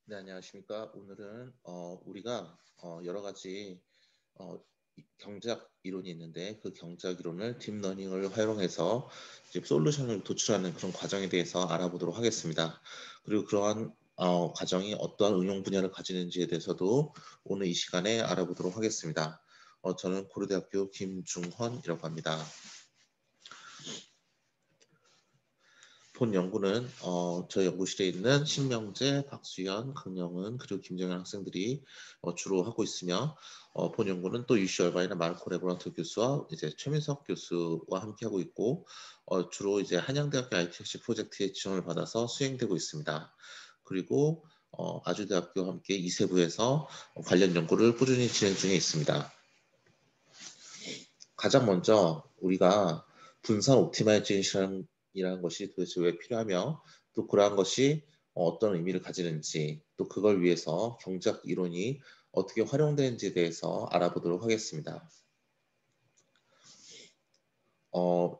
네, 안녕하십니까. 오늘은 우리가 여러 가지 경제학 이론이 있는데 그 경제학 이론을 딥러닝을 활용해서 이제 솔루션을 도출하는 그런 과정에 대해서 알아보도록 하겠습니다. 그리고 그러한 과정이 어떠한 응용 분야를 가지는지에 대해서도 오늘 이 시간에 알아보도록 하겠습니다. 저는 고려대학교 김중헌이라고 합니다. 본 연구는 저희 연구실에 있는 신명재, 박수현, 강영은 그리고 김정현 학생들이 주로 하고 있으며 본 연구는 또 유시 얼바이나 마르코 레브란트 교수와 이제 최민석 교수와 함께 하고 있고 주로 이제 한양대학교 ITC 프로젝트에 지원을 받아서 수행되고 있습니다. 그리고 아주대학교와 함께 이세부에서 관련 연구를 꾸준히 진행 중에 있습니다. 가장 먼저 우리가 분산 옵티마이제이션이라는 것이 도대체 왜 필요하며 또 그러한 것이 어떤 의미를 가지는지 또 그걸 위해서 경제학 이론이 어떻게 활용되는지에 대해서 알아보도록 하겠습니다. 어,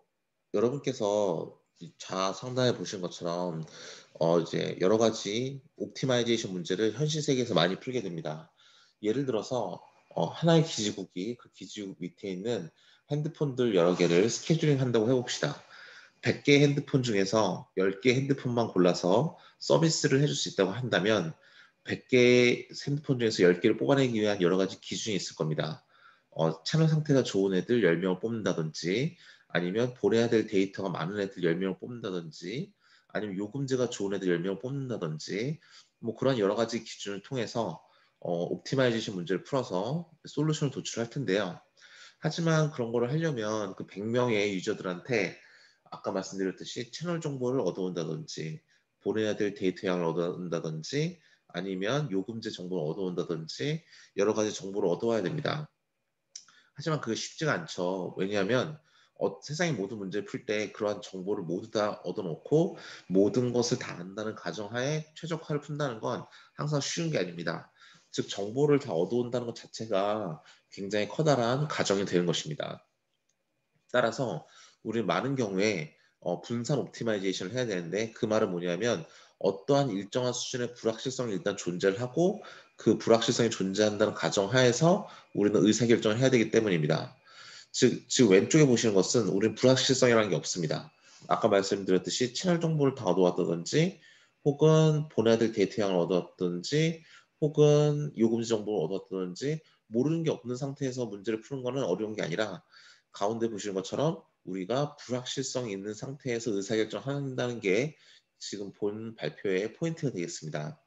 여러분께서 자 상단에 보신 것처럼 이제 여러 가지 옵티마이제이션 문제를 현실 세계에서 많이 풀게 됩니다. 예를 들어서 하나의 기지국이 그 기지국 밑에 있는 핸드폰들 여러 개를 스케줄링 한다고 해봅시다. 100개 핸드폰 중에서 10개 핸드폰만 골라서 서비스를 해줄 수 있다고 한다면 100개 핸드폰 중에서 10개를 뽑아내기 위한 여러 가지 기준이 있을 겁니다. 채널 상태가 좋은 애들 10명을 뽑는다든지 아니면 보내야 될 데이터가 많은 애들 10명을 뽑는다든지 아니면 요금제가 좋은 애들 10명을 뽑는다든지 뭐 그런 여러 가지 기준을 통해서 옵티마이제이션 문제를 풀어서 솔루션을 도출할 텐데요. 하지만 그런 거를 하려면 그 100명의 유저들한테 아까 말씀드렸듯이 채널 정보를 얻어온다든지 보내야 될 데이터 양을 얻어온다든지 아니면 요금제 정보를 얻어온다든지 여러 가지 정보를 얻어와야 됩니다. 하지만 그게 쉽지가 않죠. 왜냐하면 세상의 모든 문제를 풀 때 그러한 정보를 모두 다 얻어놓고 모든 것을 다 안다는 가정하에 최적화를 푼다는 건 항상 쉬운 게 아닙니다. 즉 정보를 다 얻어온다는 것 자체가 굉장히 커다란 가정이 되는 것입니다. 따라서 우리는 많은 경우에 분산 옵티마이제이션을 해야 되는데 그 말은 뭐냐면 어떠한 일정한 수준의 불확실성이 일단 존재를 하고 그 불확실성이 존재한다는 가정하에서 우리는 의사결정을 해야 되기 때문입니다. 즉 왼쪽에 보시는 것은 우리는 불확실성이라는 게 없습니다. 아까 말씀드렸듯이 채널 정보를 다 얻어왔다든지 혹은 보내야 될 데이터량을 얻었든지 혹은 요금제 정보를 얻었든지 모르는 게 없는 상태에서 문제를 푸는 것은 어려운 게 아니라 가운데 보시는 것처럼 우리가 불확실성이 있는 상태에서 의사결정한다는 게 지금 본 발표의 포인트가 되겠습니다.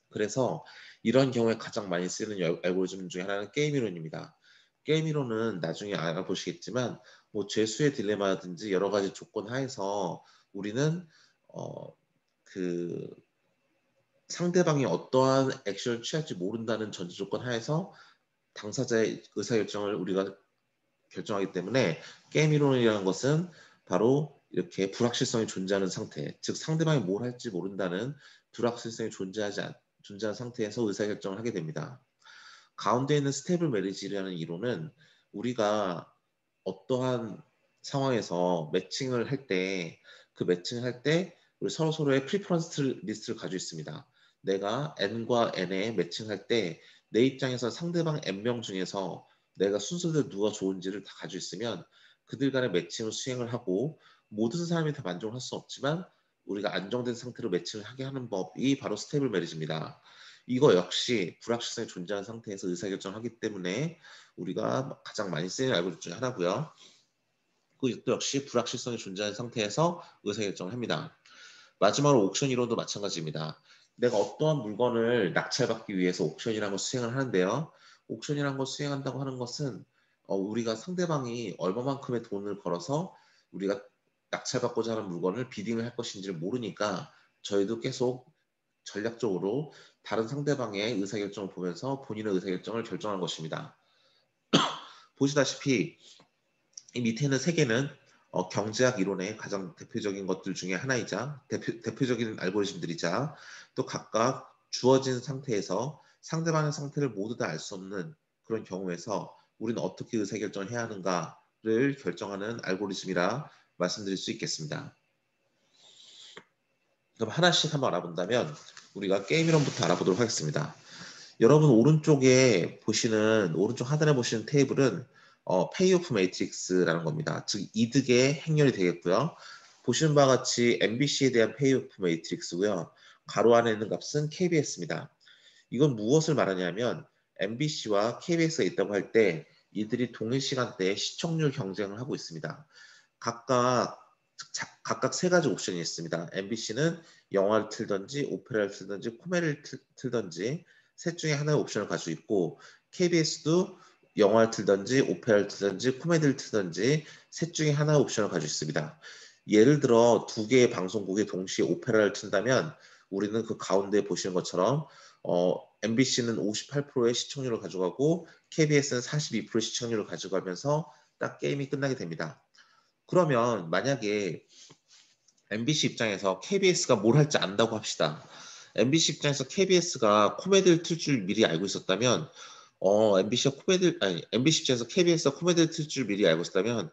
그래서 이런 경우에 가장 많이 쓰는 알고리즘 중에 하나는 게임 이론입니다. 게임 이론은 나중에 알아보시겠지만 뭐 죄수의 딜레마든지 여러 가지 조건 하에서 우리는 그 상대방이 어떠한 액션을 취할지 모른다는 전제 조건 하에서 당사자의 의사결정을 우리가 결정하기 때문에 게임 이론이라는 것은 바로 이렇게 불확실성이 존재하는 상태, 즉 상대방이 뭘 할지 모른다는 불확실성이 존재하는 상태에서 의사결정을 하게 됩니다. 가운데 있는 스테이블 메리지라는 이론은 우리가 어떠한 상황에서 매칭을 할 때 그 매칭을 할 때 우리 서로의 프리퍼런스 리스트를 가지고 있습니다. 내가 n과 n에 매칭할 때 내 입장에서 상대방 n명 중에서 내가 순서대로 누가 좋은지를 다 가지고 있으면 그들 간의 매칭을 수행을 하고 모든 사람이 다 만족을 할 수 없지만 우리가 안정된 상태로 매칭을 하게 하는 법이 바로 스테이블 메리지입니다. 이거 역시 불확실성이 존재하는 상태에서 의사결정을 하기 때문에 우리가 가장 많이 쓰이는 알고리즘 중에 하나고요. 그 역시 불확실성이 존재하는 상태에서 의사결정을 합니다. 마지막으로 옥션 이론도 마찬가지입니다. 내가 어떠한 물건을 낙찰받기 위해서 옥션이라는 걸 수행을 하는데요. 옥션이라는 걸 수행한다고 하는 것은 우리가 상대방이 얼마만큼의 돈을 걸어서 우리가 낙찰받고자 하는 물건을 비딩을 할 것인지를 모르니까 저희도 계속 전략적으로 다른 상대방의 의사결정을 보면서 본인의 의사결정을 결정한 것입니다. 보시다시피 이 밑에 있는 세 개는 경제학 이론의 가장 대표적인 것들 중에 하나이자 대표적인 알고리즘들이자 또 각각 주어진 상태에서 상대방의 상태를 모두 다 알 수 없는 그런 경우에서 우리는 어떻게 의사결정을 해야 하는가를 결정하는 알고리즘이라 말씀드릴 수 있겠습니다. 그럼 하나씩 한번 알아본다면 우리가 게임 이론부터 알아보도록 하겠습니다. 여러분 오른쪽 하단에 보시는 테이블은 페이오프 매트릭스라는 겁니다. 즉 이득의 행렬이 되겠고요. 보시는 바와 같이 MBC에 대한 페이오프 매트릭스고요. 가로 안에 있는 값은 KBS입니다. 이건 무엇을 말하냐면 MBC와 KBS가 있다고 할 때 이들이 동일 시간대에 시청률 경쟁을 하고 있습니다. 각각 세 가지 옵션이 있습니다. MBC는 영화를 틀든지 오페라를 틀든지 코미디를 틀든지 셋 중에 하나의 옵션을 가지고 있고 KBS도 영화를 틀든지 오페라를 틀든지 코미디를 틀든지 셋 중에 하나의 옵션을 가지고 있습니다. 예를 들어 두 개의 방송국이 동시에 오페라를 튼다면 우리는 그 가운데 보시는 것처럼 MBC는 58%의 시청률을 가져가고 KBS는 42%의 시청률을 가져가면서 딱 게임이 끝나게 됩니다. 그러면 만약에 MBC 입장에서 KBS가 뭘 할지 안다고 합시다. MBC 입장에서 KBS가 코미디를 틀 줄 미리 알고 있었다면 MBC 입장에서 KBS가 코미디를 틀 줄 미리 알고 있었다면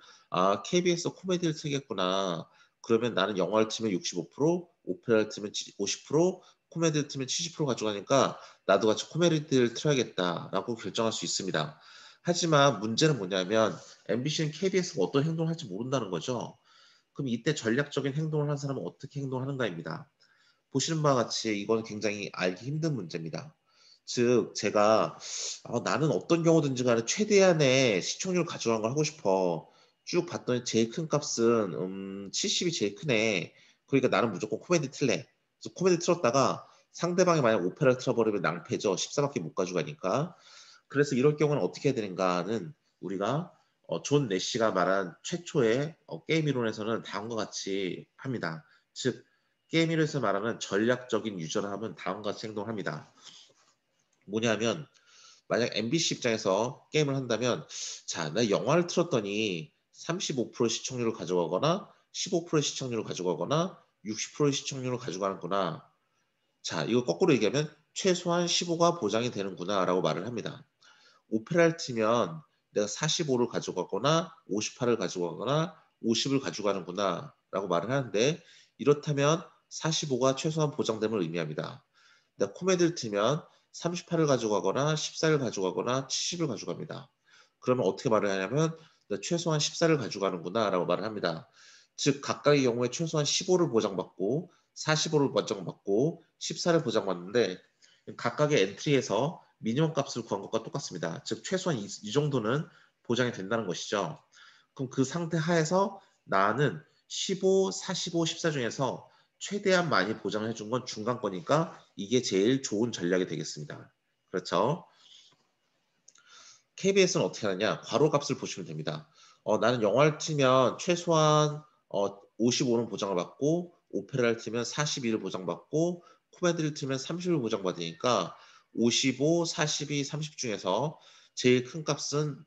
KBS가 코미디를 틀겠구나. 그러면 나는 영화를 틀면 65%, 오페라를 틀면 50%, 코미디를 틀면 70% 가져가니까 나도 같이 코미디를 틀어야겠다라고 결정할 수 있습니다. 하지만 문제는 뭐냐면 MBC는 KBS가 어떤 행동을 할지 모른다는 거죠. 그럼 이때 전략적인 행동을 하는 사람은 어떻게 행동하는가입니다. 보시는 바와 같이 이건 굉장히 알기 힘든 문제입니다. 즉 제가 나는 어떤 경우든지 간에 최대한의 시청률을 가져간 걸 하고 싶어. 쭉 봤더니 제일 큰 값은 70이 제일 크네. 그러니까 나는 무조건 코미디 틀래. 그래서 코미디 틀었다가 상대방이 만약 오페라를 틀어버리면 낭패죠. 14밖에 못 가져가니까. 그래서 이럴 경우는 어떻게 해야 되는가는 우리가 존 내시가 말한 최초의 게임 이론에서는 다음과 같이 합니다. 즉 게임 이론에서 말하는 전략적인 유저를 하면 다음과 같이 행동합니다. 뭐냐면 만약 MBC 입장에서 게임을 한다면 자, 나 영화를 틀었더니 35% 시청률을 가져가거나 15% 시청률을 가져가거나 60% 시청률을 가져가는구나. 자, 이거 거꾸로 얘기하면 최소한 15가 보장이 되는구나 라고 말을 합니다. 오페라를 치면 내가 45를 가져가거나 58을 가져가거나 50을 가져가는구나 라고 말을 하는데 이렇다면 45가 최소한 보장됨을 의미합니다. 내가 코미디를 치면 38을 가져가거나 14를 가져가거나 70을 가져갑니다. 그러면 어떻게 말을 하냐면 내가 최소한 14를 가져가는구나 라고 말을 합니다. 즉 각각의 경우에 최소한 15를 보장받고 45를 보장받고 14를 보장받는데 각각의 엔트리에서 미니멈 값을 구한 것과 똑같습니다. 즉 최소한 이 정도는 보장이 된다는 것이죠. 그럼 그 상태 하에서 나는 15, 45, 14 중에서 최대한 많이 보장을 해준 건 중간 거니까 이게 제일 좋은 전략이 되겠습니다. 그렇죠? KBS는 어떻게 하느냐? 괄호 값을 보시면 됩니다. 나는 영화를 틀면 최소한 55는 보장을 받고 오페라를 틀면 42를 보장받고 코미디를 틀면 30을 보장받으니까 55, 42, 30 중에서 제일 큰 값은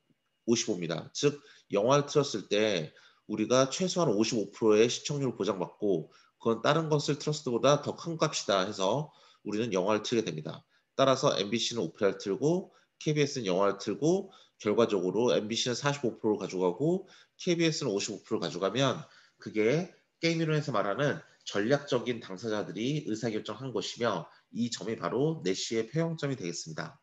55입니다. 즉 영화를 틀었을 때 우리가 최소한 55%의 시청률을 보장받고 그건 다른 것을 틀었을 때보다 더 큰 값이다 해서 우리는 영화를 틀게 됩니다. 따라서 MBC는 오페라를 틀고 KBS는 영화를 틀고 결과적으로 MBC는 45%를 가져가고 KBS는 55%를 가져가면 그게 게임 이론에서 말하는 전략적인 당사자들이 의사결정한 것이며 이 점이 바로 내시의 표형점이 되겠습니다.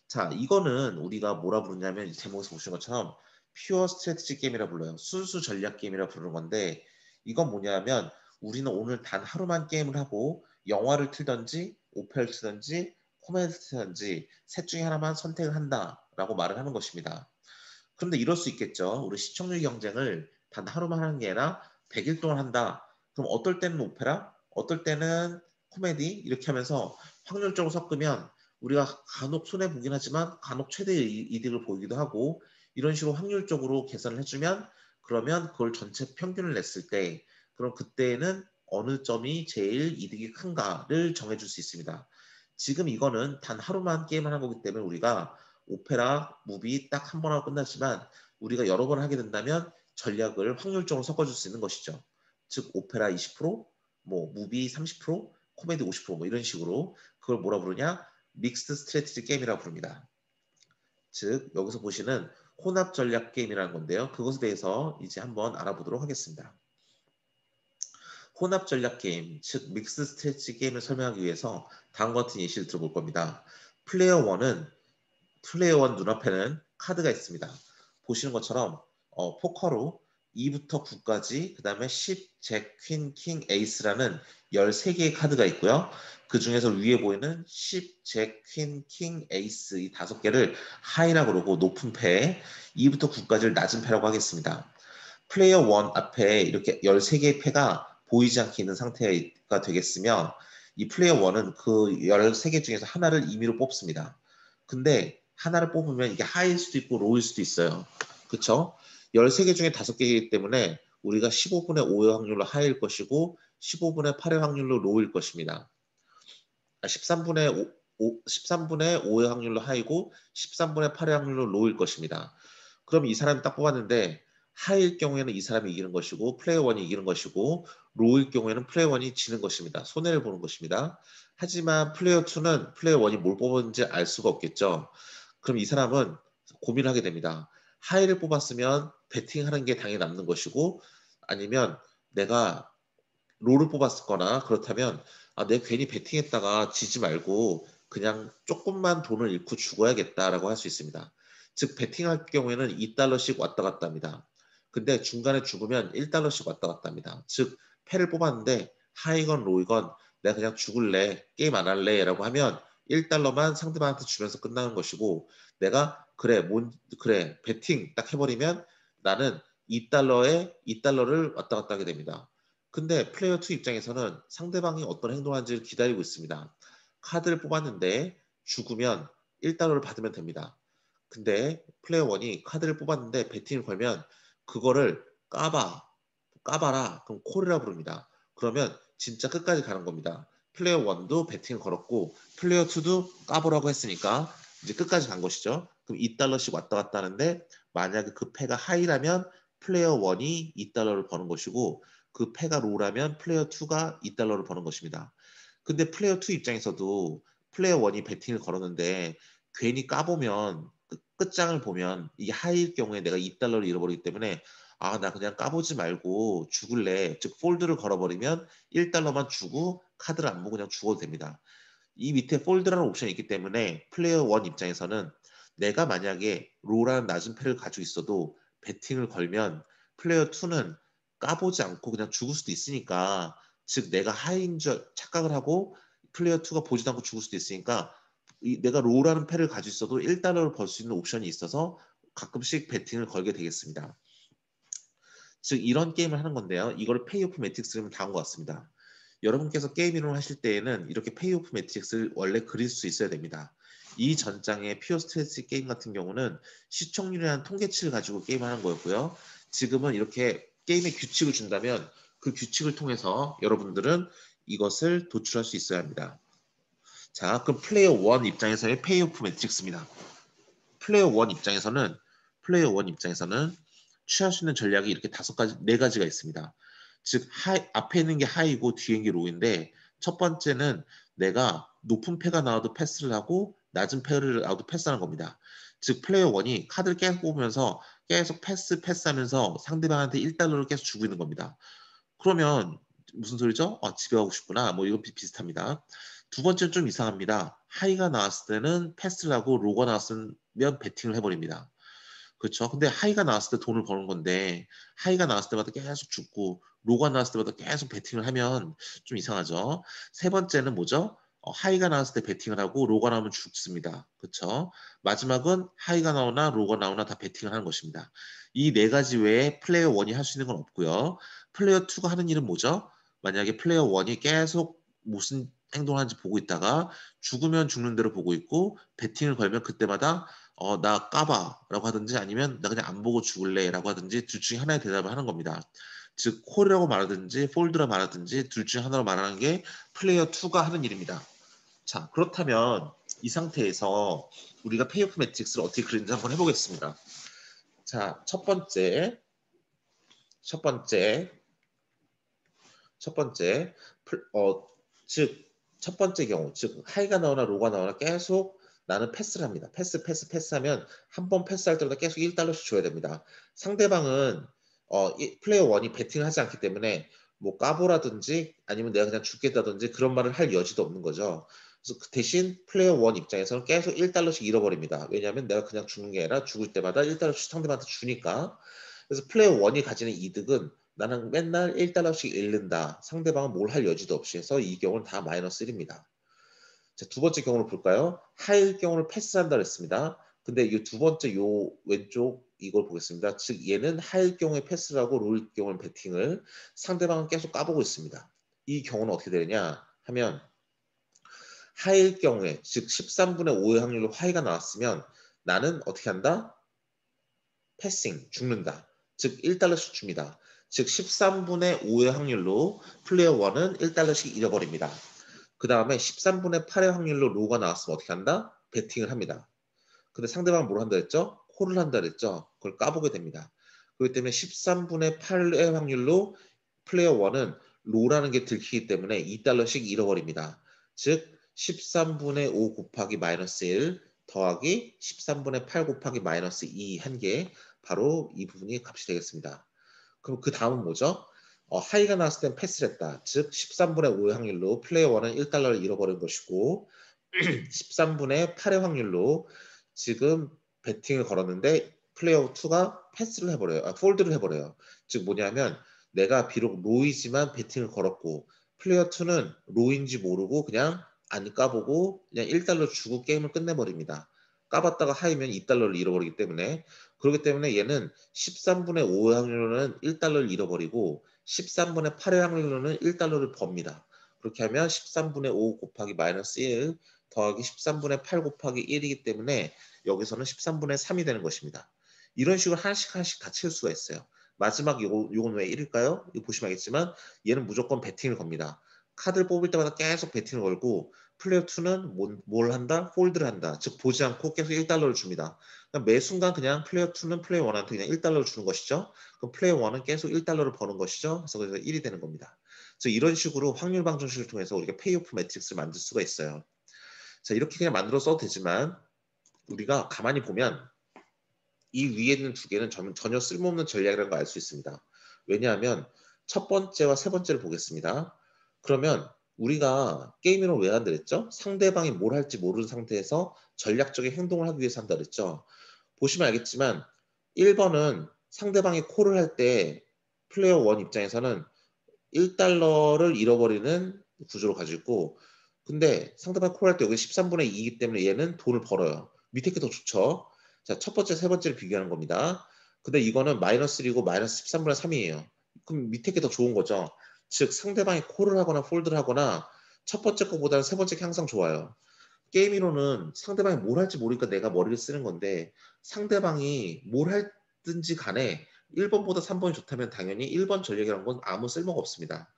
자, 이거는 우리가 뭐라 부르냐면 이 제목에서 보신 것처럼 퓨어 스트래티지 게임이라 불러요. 순수 전략 게임이라 부르는 건데 이건 뭐냐면 우리는 오늘 단 하루만 게임을 하고 영화를 틀든지 오페라를 틀든지 코미디를 틀든지 셋 중에 하나만 선택을 한다라고 말을 하는 것입니다. 그런데 이럴 수 있겠죠. 우리 시청률 경쟁을 단 하루만 하는 게 아니라 100일 동안 한다. 그럼 어떨 때는 오페라, 어떨 때는 코미디 이렇게 하면서 확률적으로 섞으면 우리가 간혹 손해보긴 하지만 간혹 최대의 이득을 보이기도 하고 이런 식으로 확률적으로 계산을 해주면 그러면 그걸 전체 평균을 냈을 때 그럼 그때는 어느 점이 제일 이득이 큰가를 정해줄 수 있습니다. 지금 이거는 단 하루만 게임을 한 거기 때문에 우리가 오페라, 무비 딱 한 번 하고 끝났지만 우리가 여러 번 하게 된다면 전략을 확률적으로 섞어줄 수 있는 것이죠. 즉 오페라 20%, 뭐 무비 30%, 코미디 50%뭐 이런 식으로 그걸 뭐라 부르냐? 믹스드 스트래티지 게임이라고 부릅니다. 즉 여기서 보시는 혼합 전략 게임이라는 건데요. 그것에 대해서 이제 한번 알아보도록 하겠습니다. 혼합 전략 게임, 즉 믹스 스트레치 게임을 설명하기 위해서 다음과 같은 예시를 들어볼 겁니다. 플레이어 1은 플레이어 1 눈앞에는 카드가 있습니다. 보시는 것처럼 포커로 2부터 9까지 그 다음에 10, 잭, 퀸, 킹, 에이스라는 13개의 카드가 있고요. 그 중에서 위에 보이는 10, 잭, 퀸, 킹, 에이스 이 5개를 하이라고 그러고 높은 패, 2부터 9까지를 낮은 패라고 하겠습니다. 플레이어 1 앞에 이렇게 13개의 패가 보이지 않게 있는 상태가 되겠으면 이 플레이어 1은 그 13개 중에서 하나를 임의로 뽑습니다. 근데 하나를 뽑으면 이게 하이일 수도 있고 로우일 수도 있어요. 그쵸? 13개 중에 5개이기 때문에 우리가 15분의 5의 확률로 하이일 것이고 15분의 8의 확률로 로우일 것입니다. 13분의 13분의 5의 확률로 하이고 13분의 8의 확률로 로우일 것입니다. 그럼 이 사람이 딱 뽑았는데 하이일 경우에는 이 사람이 이기는 것이고 플레이어 1이 이기는 것이고 로우일 경우에는 플레이어 1이 지는 것입니다. 손해를 보는 것입니다. 하지만 플레이어 2는 플레이어 1이 뭘 뽑았는지 알 수가 없겠죠. 그럼 이 사람은 고민을 하게 됩니다. 하이를 뽑았으면 배팅하는 게 당연히 남는 것이고 아니면 내가 롤을 뽑았을 거나 그렇다면 내 괜히 베팅했다가 지지 말고 그냥 조금만 돈을 잃고 죽어야겠다라고 할 수 있습니다. 즉 베팅할 경우에는 2달러씩 왔다 갔다 합니다. 근데 중간에 죽으면 1달러씩 왔다 갔다 합니다. 즉 패를 뽑았는데 하이건 로이건 내가 그냥 죽을래 게임 안 할래 라고 하면 1달러만 상대방한테 주면서 끝나는 것이고 내가 그래 베팅 딱 해버리면 나는 2달러에 2달러를 왔다 갔다 하게 됩니다. 근데 플레이어 2 입장에서는 상대방이 어떤 행동하는지를 기다리고 있습니다. 카드를 뽑았는데 죽으면 1달러를 받으면 됩니다. 근데 플레이어 1이 카드를 뽑았는데 배팅을 걸면 그거를 까봐라. 그럼 콜이라 부릅니다. 그러면 진짜 끝까지 가는 겁니다. 플레이어 1도 배팅을 걸었고 플레이어 2도 까보라고 했으니까 이제 끝까지 간 것이죠. 그럼 2달러씩 왔다 갔다 하는데 만약에 그 패가 하이라면 플레이어 1이 2달러를 버는 것이고 그 패가 로우라면 플레이어 2가 2달러를 버는 것입니다. 근데 플레이어 2 입장에서도 플레이어 1이 배팅을 걸었는데 괜히 까보면 끝장을 보면 이게 하이일 경우에 내가 2달러를 잃어버리기 때문에 나 그냥 까보지 말고 죽을래. 즉 폴드를 걸어버리면 1달러만 주고 카드를 안 보고 그냥 죽어도 됩니다. 이 밑에 폴드라는 옵션이 있기 때문에 플레이어 1 입장에서는 내가 만약에 로우라는 낮은 패를 가지고 있어도 배팅을 걸면 플레이어 2는 까보지 않고 그냥 죽을 수도 있으니까 즉 내가 하이인 줄 착각을 하고 플레이어 2가 보지도 않고 죽을 수도 있으니까 내가 로우라는 패를 가지고 있어도 1달러를 벌 수 있는 옵션이 있어서 가끔씩 배팅을 걸게 되겠습니다. 즉 이런 게임을 하는 건데요. 이걸 페이오프 매트릭스를 다음과 같습니다. 여러분께서 게임 이론을 하실 때에는 이렇게 페이오프 매트릭스를 원래 그릴 수 있어야 됩니다. 이 전장의 피어 스트레스 게임 같은 경우는 시청률이라는 통계치를 가지고 게임하는 거였고요. 지금은 이렇게 게임의 규칙을 준다면 그 규칙을 통해서 여러분들은 이것을 도출할 수 있어야 합니다. 자, 그럼 플레이어 1 입장에서의 페이오프 매트릭스입니다. 플레이어 1 입장에서는 취할 수 있는 전략이 이렇게 5가지, 4가지가 있습니다. 즉 앞에 있는 게 하이고 뒤에 있는 게 로우인데 첫 번째는 내가 높은 패가 나와도 패스를 하고 낮은 패를 나와도 패스하는 겁니다. 즉 플레이어 1이 카드를 계속 뽑으면서 계속 패스하면서 상대방한테 1달러를 계속 주고 있는 겁니다. 그러면 무슨 소리죠? 집에 가고 싶구나. 뭐 이거 비슷합니다. 두 번째는 좀 이상합니다. 하이가 나왔을 때는 패스를 하고 로우가 나왔으면 배팅을 해버립니다. 그렇죠. 근데 하이가 나왔을 때 돈을 버는 건데 하이가 나왔을 때마다 계속 죽고 로우가 나왔을 때마다 계속 배팅을 하면 좀 이상하죠. 세 번째는 뭐죠? 하이가 나왔을 때 배팅을 하고 로우가 나오면 죽습니다. 그렇죠. 마지막은 하이가 나오나 로우가 나오나 다 배팅을 하는 것입니다. 이 4가지 외에 플레이어 1이 할 수 있는 건 없고요. 플레이어 2가 하는 일은 뭐죠? 만약에 플레이어 1이 계속 무슨 행동을 하는지 보고 있다가 죽으면 죽는 대로 보고 있고 배팅을 걸면 그때마다 나 까봐 라고 하든지 아니면 나 그냥 안 보고 죽을래 라고 하든지 둘 중에 하나의 대답을 하는 겁니다. 즉 콜이라고 말하든지 폴드라고 말하든지 둘 중에 하나로 말하는 게 플레이어 2가 하는 일입니다. 자, 그렇다면 이 상태에서 우리가 페이오프 매트릭스를 어떻게 그리는지 한번 해보겠습니다. 자, 첫 번째 즉, 첫 번째 경우, 즉 하이가 나오나 로가 나오나 계속 나는 패스를 합니다. 패스하면 한 번 패스할 때마다 계속 1달러씩 줘야 됩니다. 상대방은 플레이어 1이 배팅을 하지 않기 때문에 뭐 까보라든지 아니면 내가 그냥 죽겠다든지 그런 말을 할 여지도 없는 거죠. 그래서 그 대신 플레이어 1 입장에서는 계속 1달러씩 잃어버립니다. 왜냐하면 내가 그냥 죽는 게 아니라 죽을 때마다 1달러씩 상대방한테 주니까. 그래서 플레이어 1이 가지는 이득은 나는 맨날 1달러씩 잃는다. 상대방은 뭘 할 여지도 없이 해서 이 경우는 다 마이너스 1입니다. 자, 두 번째 경우를 볼까요? 하일 경우를 패스한다 그랬습니다. 근데 이 두 번째 요 왼쪽 이걸 보겠습니다. 즉 얘는 하일 경우에 패스를 하고 롤 경우는 배팅을 상대방은 계속 까보고 있습니다. 이 경우는 어떻게 되느냐 하면 하일 경우에 즉 13분의 5의 확률로 하이가 나왔으면 나는 어떻게 한다? 패싱 죽는다. 즉 1달러씩 줍니다. 즉 13분의 5의 확률로 플레이어 1은 1달러씩 잃어버립니다. 그 다음에 13분의 8의 확률로 로가 나왔으면 어떻게 한다? 배팅을 합니다. 근데 상대방은 뭘 한다 했죠? 콜을 한다 했죠? 그걸 까보게 됩니다. 그렇기 때문에 13분의 8의 확률로 플레이어 1은 로라는 게 들키기 때문에 2달러씩 잃어버립니다. 즉 13분의 5 곱하기 마이너스 1 더하기 13분의 8 곱하기 마이너스 2 한 개 바로 이 부분이 값이 되겠습니다. 그럼 그 다음은 뭐죠? 하이가 나왔을 땐 패스를 했다. 즉 13분의 5의 확률로 플레이어 1은 1달러를 잃어버린 것이고 13분의 8의 확률로 지금 배팅을 걸었는데 플레이어 2가 패스를 해버려요. 폴드를 해버려요. 즉 뭐냐면 내가 비록 로이지만 배팅을 걸었고 플레이어 2는 로인지 모르고 그냥 안 까보고 그냥 1달러 주고 게임을 끝내버립니다. 까봤다가 하이면 2달러를 잃어버리기 때문에 그렇기 때문에 얘는 13분의 5의 확률로는 1달러를 잃어버리고 13분의 8의 확률로는 1달러를 법니다. 그렇게 하면 13분의 5 곱하기 마이너스 1 더하기 13분의 8 곱하기 1이기 때문에 여기서는 13분의 3이 되는 것입니다. 이런 식으로 하나씩 하나씩 다 채울 수가 있어요. 마지막 요건 왜 1일까요? 이거 보시면 알겠지만 얘는 무조건 배팅을 겁니다. 카드를 뽑을 때마다 계속 배팅을 걸고 플레이어 2는 뭘 한다? 폴드를 한다. 즉 보지 않고 계속 1달러를 줍니다. 그러니까 매 순간 그냥 플레이어 2는 플레이어 1한테 그냥 1달러를 주는 것이죠. 그럼 플레이어 1은 계속 1달러를 버는 것이죠. 그래서 1이 되는 겁니다. 그래서 이런 식으로 확률 방정식을 통해서 우리가 페이오프 매트릭스를 만들 수가 있어요. 자, 이렇게 그냥 만들어 써도 되지만 우리가 가만히 보면 이 위에 있는 두 개는 전혀 쓸모없는 전략이라는 걸 알 수 있습니다. 왜냐하면 첫 번째와 세 번째를 보겠습니다. 그러면 우리가 게임을 왜 한다 그랬죠? 상대방이 뭘 할지 모르는 상태에서 전략적인 행동을 하기 위해서 한다 그랬죠. 보시면 알겠지만 1번은 상대방이 콜을 할 때 플레이어 1 입장에서는 1달러를 잃어버리는 구조를 가지고 있고 근데 상대방이 콜할 때 여기 13분의 2이기 때문에 얘는 돈을 벌어요. 밑에 게 더 좋죠. 자, 첫 번째, 세 번째를 비교하는 겁니다. 근데 이거는 마이너스 1이고 마이너스 13분의 3이에요. 그럼 밑에 게 더 좋은 거죠. 즉 상대방이 콜을 하거나 폴드를 하거나 첫 번째 거보다는 세 번째 게 항상 좋아요. 게임이로는 상대방이 뭘 할지 모르니까 내가 머리를 쓰는 건데 상대방이 뭘 할든지 간에 1번보다 3번이 좋다면 당연히 1번 전략이라는 건 아무 쓸모가 없습니다.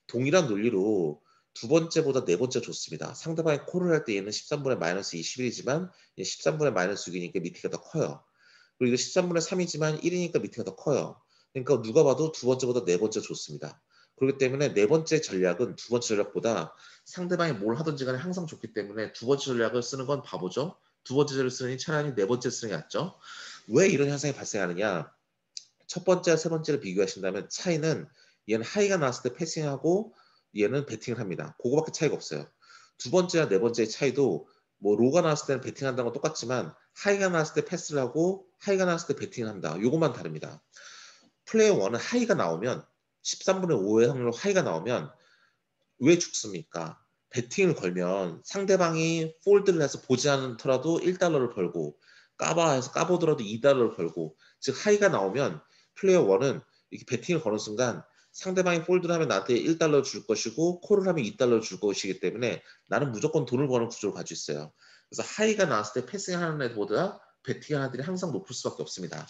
동일한 논리로 두 번째보다 네 번째가 좋습니다. 상대방이 콜을 할 때 얘는 13분의 마이너스 21이지만 13분의 마이너스 6이니까 밑에가 더 커요. 그리고 이거 13분의 3이지만 1이니까 밑에가 더 커요. 그러니까 누가 봐도 두 번째보다 네 번째가 좋습니다. 그렇기 때문에 네 번째 전략은 두 번째 전략보다 상대방이 뭘 하든지 간에 항상 좋기 때문에 두 번째 전략을 쓰는 건 바보죠. 두 번째 전략을 쓰니 차라리 네 번째 쓰는 게 낫죠. 왜 이런 현상이 발생하느냐? 첫 번째와 세 번째를 비교하신다면 차이는 얘는 하이가 나왔을 때 패싱하고 얘는 배팅을 합니다. 그거밖에 차이가 없어요. 두 번째와 네 번째의 차이도 뭐 로가 나왔을 때는 배팅한다는 건 똑같지만 하이가 나왔을 때 패스를 하고 하이가 나왔을 때 배팅을 한다. 요것만 다릅니다. 플레이어 1은 하이가 나오면 13분의 5의 확률로 하이가 나오면 왜 죽습니까? 배팅을 걸면 상대방이 폴드를 해서 보지 않더라도 1달러를 벌고 까봐 해서 까보더라도 2달러를 벌고 즉 하이가 나오면 플레이어 1은 이렇게 배팅을 거는 순간 상대방이 폴드를 하면 나한테 1달러 줄 것이고 콜을 하면 2달러 줄 것이기 때문에 나는 무조건 돈을 버는 구조를 가지고 있어요. 그래서 하이가 나왔을 때 패싱하는 애보다 배팅하는 애들이 항상 높을 수밖에 없습니다.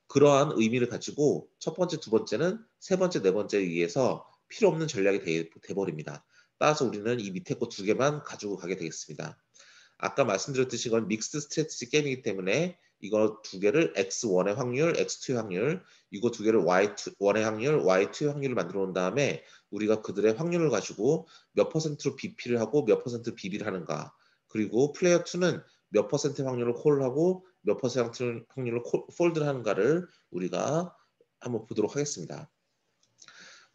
그러한 의미를 가지고 첫 번째, 두 번째는 세 번째, 네 번째에 의해서 필요 없는 전략이 돼버립니다. 따라서 우리는 이 밑에 거 두 개만 가지고 가게 되겠습니다. 아까 말씀드렸듯이 이건 믹스드 스트래티지 게임이기 때문에 이거 두 개를 X1의 확률, X2의 확률, 이거 두 개를 Y1의 확률, Y2의 확률을 만들어 놓은 다음에 우리가 그들의 확률을 가지고 몇 퍼센트로 BP를 하고 몇 퍼센트 BB를 하는가 그리고 플레이어 2는 몇 퍼센트 확률로 콜을 하고 몇 퍼센트 확률로 폴드를 하는가를 우리가 한번 보도록 하겠습니다.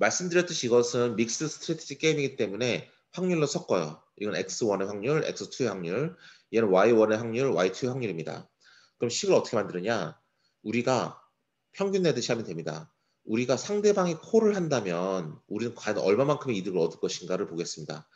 말씀드렸듯이 이것은 믹스 스트래티지 게임이기 때문에 확률로 섞어요. 이건 x1의 확률, x2의 확률, 얘는 y1의 확률, y2의 확률입니다. 그럼 식을 어떻게 만드느냐? 우리가 평균 내듯이 하면 됩니다. 우리가 상대방이 콜을 한다면 우리는 과연 얼마만큼의 이득을 얻을 것인가를 보겠습니다.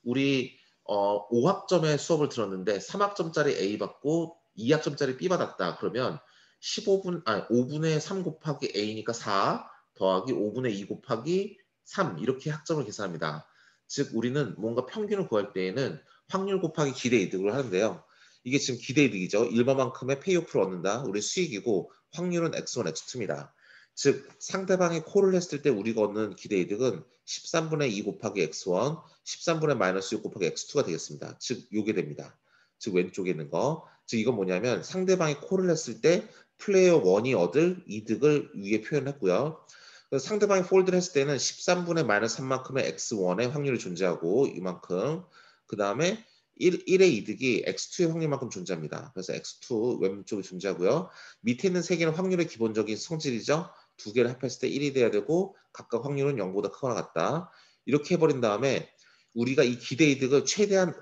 우리 5학점의 수업을 들었는데 3학점짜리 A 받고 2학점짜리 B 받았다. 그러면 5분의 3 곱하기 A니까 4 더하기 5분의 2 곱하기 3 이렇게 학점을 계산합니다. 즉 우리는 뭔가 평균을 구할 때에는 확률 곱하기 기대 이득을 하는데요. 이게 지금 기대 이득이죠. 일반만큼의 페이오프를 얻는다. 우리 수익이고 확률은 x1, x2입니다. 즉 상대방이 콜을 했을 때 우리가 얻는 기대 이득은 13분의 2 곱하기 x1, 13분의 마이너스 6 곱하기 x2가 되겠습니다. 즉 요게 됩니다. 즉 왼쪽에 있는 거. 즉 이건 뭐냐면 상대방이 콜을 했을 때 플레이어 1이 얻을 이득을 위에 표현했고요. 상대방이 폴드를 했을 때는 13분의 마이너스 3만큼의 x1의 확률이 존재하고 이만큼 그 다음에 1의 이득이 x2의 확률만큼 존재합니다. 그래서 x2 왼쪽에 존재하고요. 밑에 있는 세 개는 확률의 기본적인 성질이죠. 두 개를 합했을 때 1이 돼야 되고 각각 확률은 0보다 크거나 같다. 이렇게 해버린 다음에 우리가 이 기대 이득을 최대한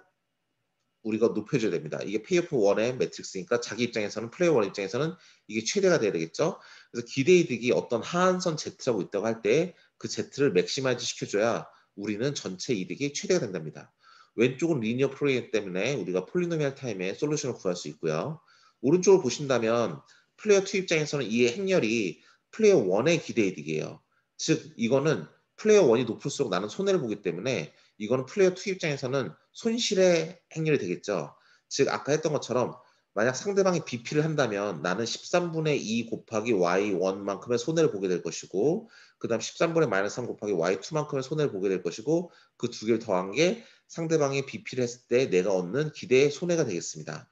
우리가 높여줘야 됩니다. 이게 페이오프 1의 매트릭스니까 자기 입장에서는 플레이어 1 입장에서는 이게 최대가 돼야 되겠죠. 그래서 기대 이득이 어떤 하한선 Z라고 있다고 할 때 그 Z를 맥시마이즈 시켜줘야 우리는 전체 이득이 최대가 된답니다. 왼쪽은 리니어 프로그램 때문에 우리가 폴리노미얼 타임의 솔루션을 구할 수 있고요. 오른쪽을 보신다면 플레이어 2 입장에서는 이 행렬이 플레이어 1의 기대 이득이에요. 즉 이거는 플레이어 1이 높을수록 나는 손해를 보기 때문에 이거는 플레이어 2 입장에서는 손실의 행렬이 되겠죠. 즉 아까 했던 것처럼 만약 상대방이 BP를 한다면 나는 13분의 2 곱하기 Y1만큼의 손해를 보게 될 것이고 그 다음 13분의 마이너스 3 곱하기 Y2만큼의 손해를 보게 될 것이고 그 두 개를 더한 게 상대방이 BP를 했을 때 내가 얻는 기대의 손해가 되겠습니다.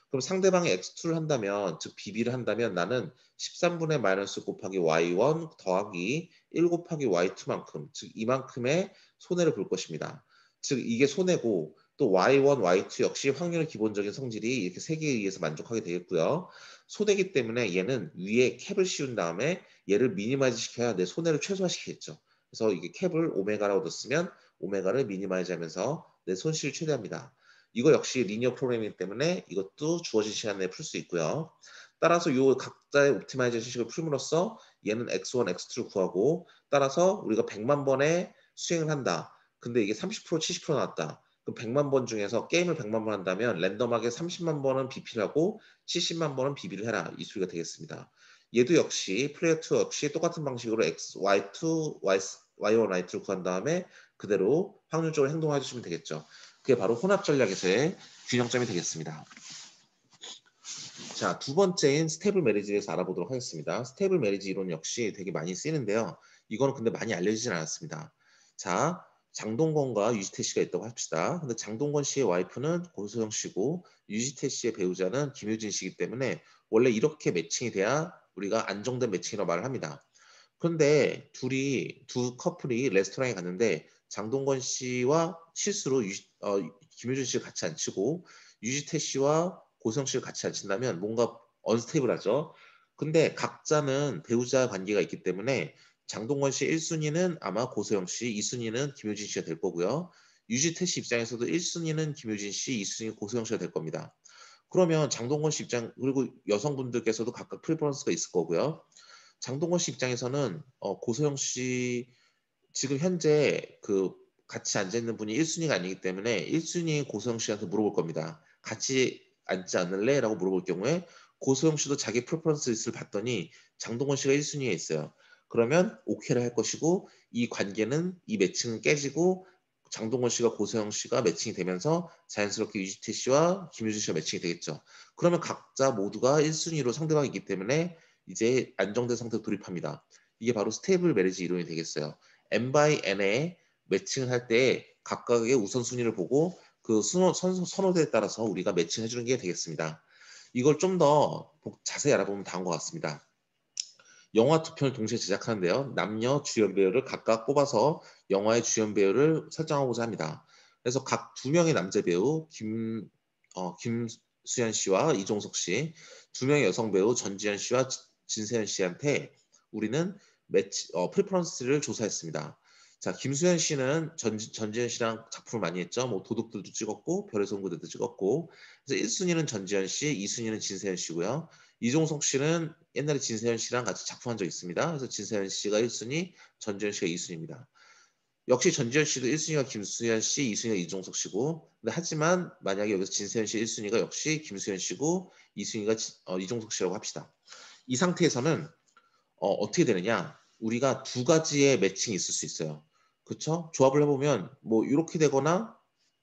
그럼 상대방이 X2를 한다면 즉 BB를 한다면 나는 13분의 마이너스 곱하기 Y1 더하기 1 곱하기 Y2만큼 즉 이만큼의 손해를 볼 것입니다. 즉 이게 손해고 또 Y1, Y2 역시 확률의 기본적인 성질이 이렇게 세 개에 의해서 만족하게 되겠고요. 손해기 때문에 얘는 위에 캡을 씌운 다음에 얘를 미니마이즈 시켜야 내 손해를 최소화시키겠죠. 그래서 이게 캡을 오메가라고 뒀으면 오메가를 미니마이즈 하면서 내 손실을 최대합니다. 이거 역시 리니어 프로그래밍이기 때문에 이것도 주어진 시간 내에 풀 수 있고요. 따라서 이 각자의 옵티마이제이션식을 풀므로써 얘는 x1, x2를 구하고 따라서 우리가 100만 번의 수행을 한다. 근데 이게 30%, 70% 나왔다. 그럼 100만 번 중에서 게임을 100만 번 한다면 랜덤하게 30만 번은 BP를 하고 70만 번은 BB를 해라. 이 소리가 되겠습니다. 얘도 역시 플레이어 2 역시 똑같은 방식으로 Y2, Y1, Y2를 구한 다음에 그대로 확률적으로 행동해 주시면 되겠죠. 그게 바로 혼합 전략에서의 균형점이 되겠습니다. 자, 두 번째인 스테이블 메리지에 대해서 알아보도록 하겠습니다. 스테이블 메리지 이론 역시 되게 많이 쓰이는데요. 이거는 근데 많이 알려지진 않았습니다. 자, 장동건과 유지태 씨가 있다고 합시다. 근데 장동건 씨의 와이프는 고소영 씨고 유지태 씨의 배우자는 김효진 씨이기 때문에 원래 이렇게 매칭이 돼야 우리가 안정된 매칭이라고 말을 합니다. 그런데 두 커플이 레스토랑에 갔는데 장동건 씨와 실수로 김효준 씨를 같이 앉히고 유지태 씨와 고성 씨를 같이 앉힌다면 뭔가 언스테이블하죠. 근데 각자는 배우자 관계가 있기 때문에 장동건 씨 1순위는 아마 고소영 씨, 2순위는 김효진 씨가 될 거고요. 유지태 씨 입장에서도 1순위는 김효진 씨, 2순위 고소영 씨가 될 겁니다. 그러면 장동건 씨 입장 그리고 여성분들께서도 각각 프리퍼런스가 있을 거고요. 장동건 씨 입장에서는 고소영 씨 지금 현재 그 같이 앉아 있는 분이 1순위가 아니기 때문에 1순위 고소영 씨한테 물어볼 겁니다. 같이 앉지 않을래? 라고 물어볼 경우에 고소영 씨도 자기 프리퍼런스 리스트를 봤더니 장동건 씨가 1순위에 있어요. 그러면 오케이를 할 것이고 이 관계는 이 매칭은 깨지고 장동건 씨가 고소영 씨가 매칭이 되면서 자연스럽게 유지태 씨와 김유진 씨가 매칭이 되겠죠. 그러면 각자 모두가 1순위로 상대방이 있기 때문에 이제 안정된 상태로 돌입합니다. 이게 바로 스테이블 메리지 이론이 되겠어요. n by n에 매칭을 할 때 각각의 우선순위를 보고 그 선호도에 따라서 우리가 매칭해 주는 게 되겠습니다. 이걸 좀 더 자세히 알아보면 다음과 같습니다. 영화 두 편을 동시에 제작하는데요. 남녀 주연 배우를 각각 뽑아서 영화의 주연 배우를 설정하고자 합니다. 그래서 각 두 명의 남자 배우 김수현 씨와 이종석 씨, 두 명의 여성 배우 전지현 씨와 진세현 씨한테 우리는 프리퍼런스를 조사했습니다. 자, 김수현 씨는 전지현 씨랑 작품을 많이 했죠. 뭐 도둑들도 찍었고 별의 송구들도 찍었고. 그래서 1순위는 전지현 씨, 2순위는 진세현 씨고요. 이종석 씨는 옛날에 진세현 씨랑 같이 작품한 적 있습니다. 그래서 진세현 씨가 1순위, 전지현 씨가 2순위입니다. 역시 전지현 씨도 1순위가 김수현 씨, 2순위가 이종석 씨고. 근데 하지만 만약에 여기서 진세현 씨 1순위가 역시 김수현 씨고 2순위가 이종석 씨라고 합시다. 이 상태에서는 어떻게 되느냐? 우리가 두 가지의 매칭이 있을 수 있어요. 그렇죠? 조합을 해보면 뭐 이렇게 되거나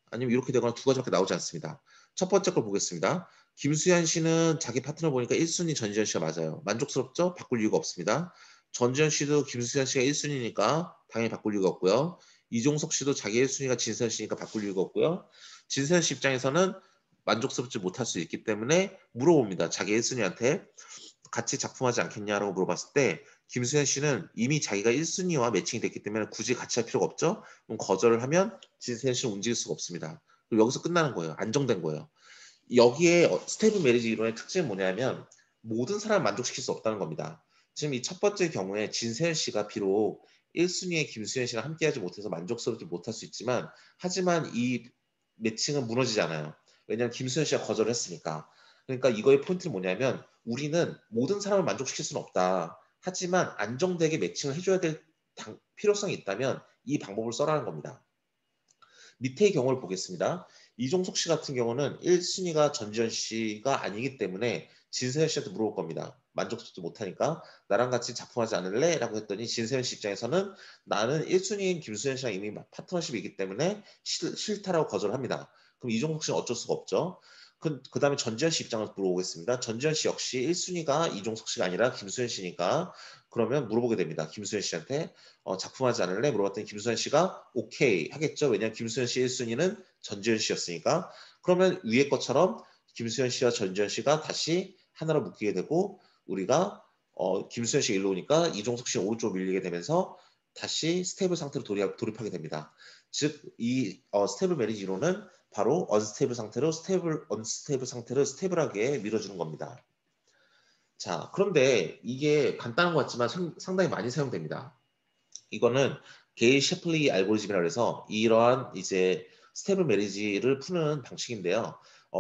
아니면 이렇게 되거나 두 가지밖에 나오지 않습니다. 첫 번째 걸 보겠습니다. 김수현 씨는 자기 파트너 보니까 1순위 전지현 씨가 맞아요. 만족스럽죠? 바꿀 이유가 없습니다. 전지현 씨도 김수현 씨가 1순위니까 당연히 바꿀 이유가 없고요. 이종석 씨도 자기 1순위가 진세현 씨니까 바꿀 이유가 없고요. 진세현 씨 입장에서는 만족스럽지 못할 수 있기 때문에 물어봅니다. 자기 1순위한테 같이 작품하지 않겠냐라고 물어봤을 때 김수현 씨는 이미 자기가 1순위와 매칭이 됐기 때문에 굳이 같이 할 필요가 없죠. 그럼 거절을 하면 진세현 씨는 움직일 수가 없습니다. 그리고 여기서 끝나는 거예요. 안정된 거예요. 여기에 스테이블 메리지 이론의 특징은 뭐냐면 모든 사람을 만족시킬 수 없다는 겁니다. 지금 이 첫 번째 경우에 진세현 씨가 비록 1순위의 김수현 씨랑 함께하지 못해서 만족스럽지 못할 수 있지만 하지만 이 매칭은 무너지지 않아요. 왜냐하면 김수현 씨가 거절을 했으니까. 그러니까 이거의 포인트는 뭐냐면 우리는 모든 사람을 만족시킬 수는 없다. 하지만 안정되게 매칭을 해줘야 될 필요성이 있다면 이 방법을 써라는 겁니다. 밑의 경우를 보겠습니다. 이종석 씨 같은 경우는 1순위가 전지현 씨가 아니기 때문에 진세현 씨한테 물어볼 겁니다. 만족스럽지 못하니까 나랑 같이 작품하지 않을래? 라고 했더니 진세현 씨 입장에서는 나는 1순위인 김수현 씨랑 이미 파트너십이기 때문에 싫다라고 거절합니다. 그럼 이종석 씨는 어쩔 수가 없죠. 그 다음에 전지현 씨 입장을 물어보겠습니다. 전지현 씨 역시 1순위가 이종석 씨가 아니라 김수현 씨니까 그러면 물어보게 됩니다. 김수현 씨한테 작품하지 않을래? 물어봤더니 김수현 씨가 오케이 하겠죠. 왜냐하면 김수현 씨 1순위는 전지현 씨였으니까. 그러면 위에 것처럼 김수현 씨와 전지현 씨가 다시 하나로 묶이게 되고 우리가 김수현 씨가 일로 오니까 이종석 씨가 오른쪽으로 밀리게 되면서 다시 스테이블 상태로 돌입하게 됩니다. 즉 이 스테이블 메리지 이론은 바로 언스테이블 상태로 언스테이블 상태를 스테이블하게 밀어주는 겁니다. 자, 그런데 이게 간단한 것 같지만 상당히 많이 사용됩니다. 이거는 게일 셰플리 알고리즘이라고 해서 이러한 이제 스테이블 메리지를 푸는 방식인데요.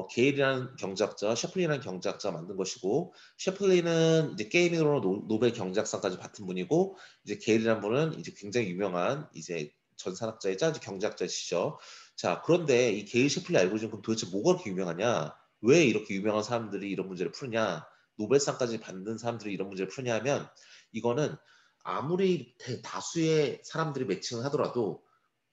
게일이라는 경제학자, 셰플리라는 경제학자가 만든 것이고, 셰플리는 이제 게임으로 노벨 경제학상까지 받은 분이고, 이제 게일이라는 분은 이제 굉장히 유명한 이제 전산학자이자 경제학자이시죠. 자, 그런데 이 게일 셰플리 알고리즘 그럼 도대체 뭐가 그렇게 유명하냐? 왜 이렇게 유명한 사람들이 이런 문제를 푸느냐? 노벨상까지 받는 사람들이 이런 문제를 푸냐 하면 이거는 아무리 다수의 사람들이 매칭을 하더라도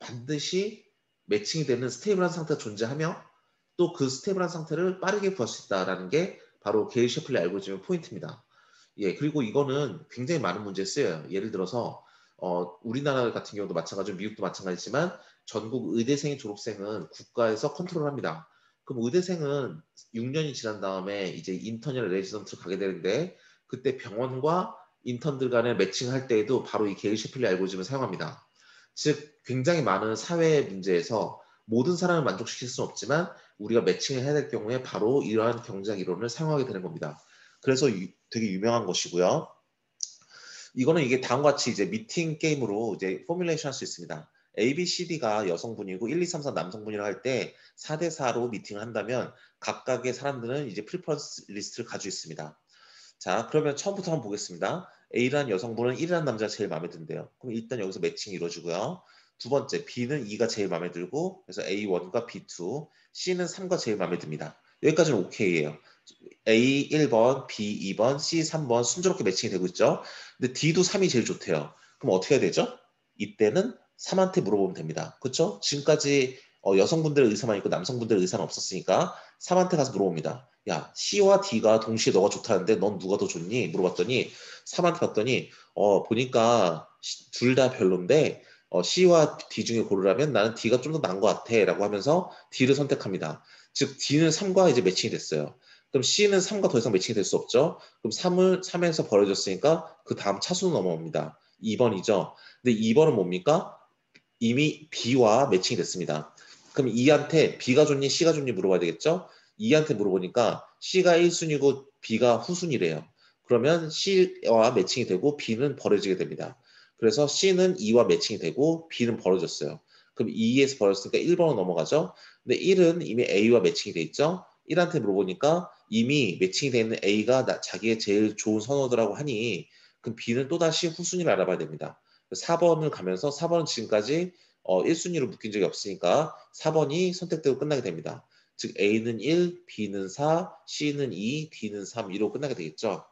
반드시 매칭이 되는 스테이블한 상태가 존재하며 또 그 스테이블한 상태를 빠르게 구할 수 있다는 게 바로 게일 셰플리 알고리즘의 포인트입니다. 예, 그리고 이거는 굉장히 많은 문제에 쓰여요. 예를 들어서 우리나라 같은 경우도 마찬가지로 미국도 마찬가지지만 전국 의대생 졸업생은 국가에서 컨트롤합니다. 그럼 의대생은 6년이 지난 다음에 이제 인턴이나 레지던트를 가게 되는데 그때 병원과 인턴들 간에 매칭할 때에도 바로 이 게일 셰플리 알고리즘을 사용합니다. 즉 굉장히 많은 사회 문제에서 모든 사람을 만족시킬 수는 없지만 우리가 매칭을 해야 될 경우에 바로 이러한 경제학 이론을 사용하게 되는 겁니다. 그래서 되게 유명한 것이고요. 이거는 이게 다음과 같이 이제 미팅 게임으로 이제 포뮬레이션 할 수 있습니다. A, B, C, D가 여성분이고 1, 2, 3, 4 남성분이라고 할 때 4대 4로 미팅을 한다면 각각의 사람들은 이제 프리퍼런스 리스트를 가지고 있습니다. 자, 그러면 처음부터 한번 보겠습니다. A라는 여성분은 1이라는 남자가 제일 마음에 든대요. 그럼 일단 여기서 매칭이 이루어지고요. 두 번째, B는 2가 제일 마음에 들고 그래서 A1과 B2, C는 3가 제일 마음에 듭니다. 여기까지는 오케이예요. A 1번, B 2번, C 3번 순조롭게 매칭이 되고 있죠. 근데 D도 3이 제일 좋대요. 그럼 어떻게 해야 되죠? 이때는 3한테 물어보면 됩니다. 그렇죠? 지금까지 여성분들의 의사만 있고 남성분들의 의사는 없었으니까 3한테 가서 물어봅니다. 야, C와 D가 동시에 너가 좋다는데 넌 누가 더 좋니? 물어봤더니 3한테 갔더니 보니까 둘 다 별론데 C와 D 중에 고르라면 나는 D가 좀 더 나은 것 같아 라고 하면서 D를 선택합니다. 즉 D는 3과 이제 매칭이 됐어요. 그럼 C는 3과 더 이상 매칭이 될 수 없죠. 그럼 3에서 버려졌으니까 그 다음 차수로 넘어옵니다. 2번이죠. 근데 2번은 뭡니까? 이미 B와 매칭이 됐습니다. 그럼 E한테 B가 좋니 C가 좋니 물어봐야 되겠죠? E한테 물어보니까 C가 1순위고 B가 후순위래요. 그러면 C와 매칭이 되고 B는 버려지게 됩니다. 그래서 C는 2와 매칭이 되고 B는 벌어졌어요. 그럼 2에서 벌어졌으니까 1번으로 넘어가죠. 근데 1은 이미 A와 매칭이 돼 있죠. 1한테 물어보니까 이미 매칭이 돼 있는 A가 자기의 제일 좋은 선호도라고 하니 그럼 B는 또다시 후순위를 알아봐야 됩니다. 4번을 가면서 4번은 지금까지 1순위로 묶인 적이 없으니까 4번이 선택되고 끝나게 됩니다. 즉 A는 1, B는 4, C는 2, D는 3 이로 끝나게 되겠죠.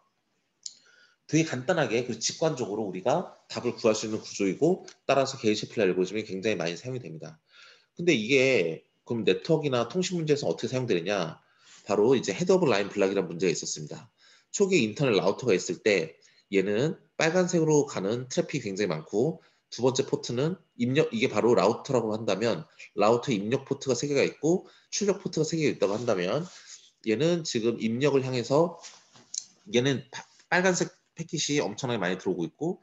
되게 간단하게 그리고 직관적으로 우리가 답을 구할 수 있는 구조이고 따라서 게이-셰플레 알고리즘이 굉장히 많이 사용이 됩니다. 근데 이게 그럼 네트워크나 통신 문제에서 어떻게 사용되느냐? 바로 이제 헤드 오브 라인 블락이라는 문제가 있었습니다. 초기 인터넷 라우터가 있을 때 얘는 빨간색으로 가는 트래픽이 굉장히 많고 두 번째 포트는 입력 이게 바로 라우터라고 한다면 라우터 입력 포트가 3개가 있고 출력 포트가 3개가 있다고 한다면 얘는 지금 입력을 향해서 얘는 빨간색 패킷이 엄청나게 많이 들어오고 있고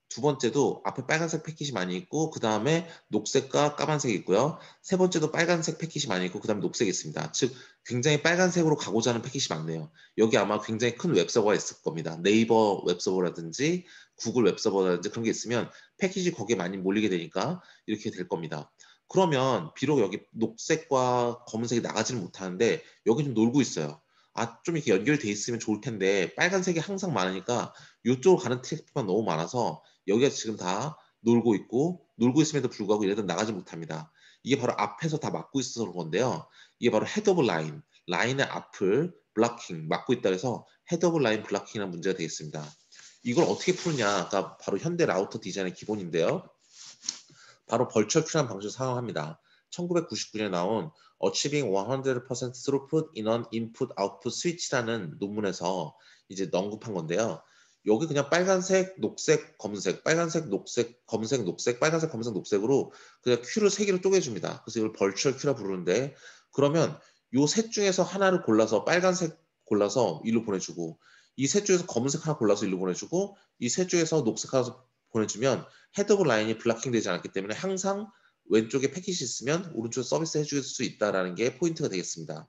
두 번째도 앞에 빨간색 패킷이 많이 있고 그 다음에 녹색과 까만색이 있고요. 세 번째도 빨간색 패킷이 많이 있고 그 다음에 녹색이 있습니다. 즉 굉장히 빨간색으로 가고자 하는 패킷이 많네요. 여기 아마 굉장히 큰 웹서버가 있을 겁니다. 네이버 웹서버라든지 구글 웹서버라든지 그런 게 있으면 패킷이 거기에 많이 몰리게 되니까 이렇게 될 겁니다. 그러면 비록 여기 녹색과 검은색이 나가지는 못하는데 여기 좀 놀고 있어요. 아, 좀 이렇게 연결돼 있으면 좋을 텐데 빨간색이 항상 많으니까 이쪽으로 가는 트래픽만 너무 많아서 여기가 지금 다 놀고 있고 놀고 있음에도 불구하고 얘네들은 나가지 못합니다. 이게 바로 앞에서 다 막고 있어서 그런 건데요. 이게 바로 헤드 오브 라인, 라인의 앞을 블락킹, 막고 있다 해서 헤드 오브 라인 블락킹이라는 문제가 되겠습니다. 이걸 어떻게 푸느냐가 바로 현대 라우터 디자인의 기본인데요. 바로 벌처 큐라는 방식을 사용합니다. 1999년에 나온 Achieving 100% Throughput in an Input-Output Switch라는 논문에서 이제 언급한 건데요. 여기 그냥 빨간색, 녹색, 검은색, 빨간색, 녹색, 검은색, 녹색, 빨간색, 검은색, 녹색으로 그냥 큐를 3개로 쪼개줍니다. 그래서 이걸 벌추얼 큐라 부르는데 그러면 요 셋 중에서 하나를 골라서 빨간색 골라서 일로 보내주고 이 셋 중에서 검은색 하나 골라서 일로 보내주고 이 셋 중에서 녹색 하나 보내주면 헤드 오브 라인이 블락킹 되지 않기 때문에 항상 왼쪽에 패킷이 있으면 오른쪽에 서비스 해줄 수 있다는 게 포인트가 되겠습니다.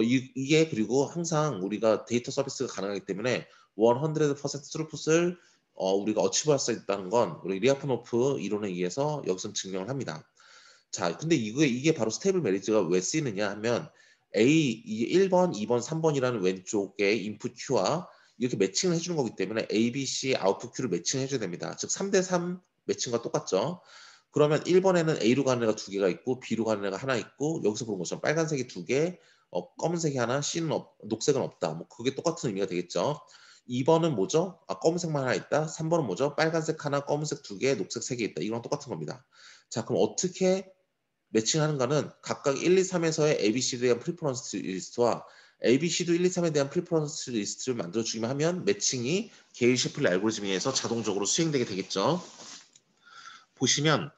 이게 그리고 항상 우리가 데이터 서비스가 가능하기 때문에 100% 스루풋을 우리가 어치브할 수 있다는 건 우리 리아프노프 이론에 의해서 여기서 증명을 합니다. 자, 근데 이게 바로 스테이블 메리지가 왜 쓰이느냐 하면 이게 1번, 2번, 3번이라는 왼쪽에 인풋 Q와 이렇게 매칭을 해주는 거기 때문에 A, B, C 아웃풋 Q를 매칭을 해줘야 됩니다. 즉 3대3 매칭과 똑같죠. 그러면 1번에는 A로 가는 애가 2개가 있고 B로 가는 애가 하나 있고 여기서 보는 것처럼 빨간색이 2개, 검은색이 하나, C는 녹색은 없다. 뭐 그게 똑같은 의미가 되겠죠. 2번은 뭐죠? 검은색만 하나 있다. 3번은 뭐죠? 빨간색 하나, 검은색 2개, 녹색 3개 있다. 이거랑 똑같은 겁니다. 자, 그럼 어떻게 매칭하는가는 각각 1, 2, 3에서의 ABC에 대한 프리퍼런스 리스트와 ABC도 1, 2, 3에 대한 프리퍼런스 리스트를 만들어주기만 하면 매칭이 게이-셰플레 알고리즘에 의해서 자동적으로 수행되게 되겠죠. 보시면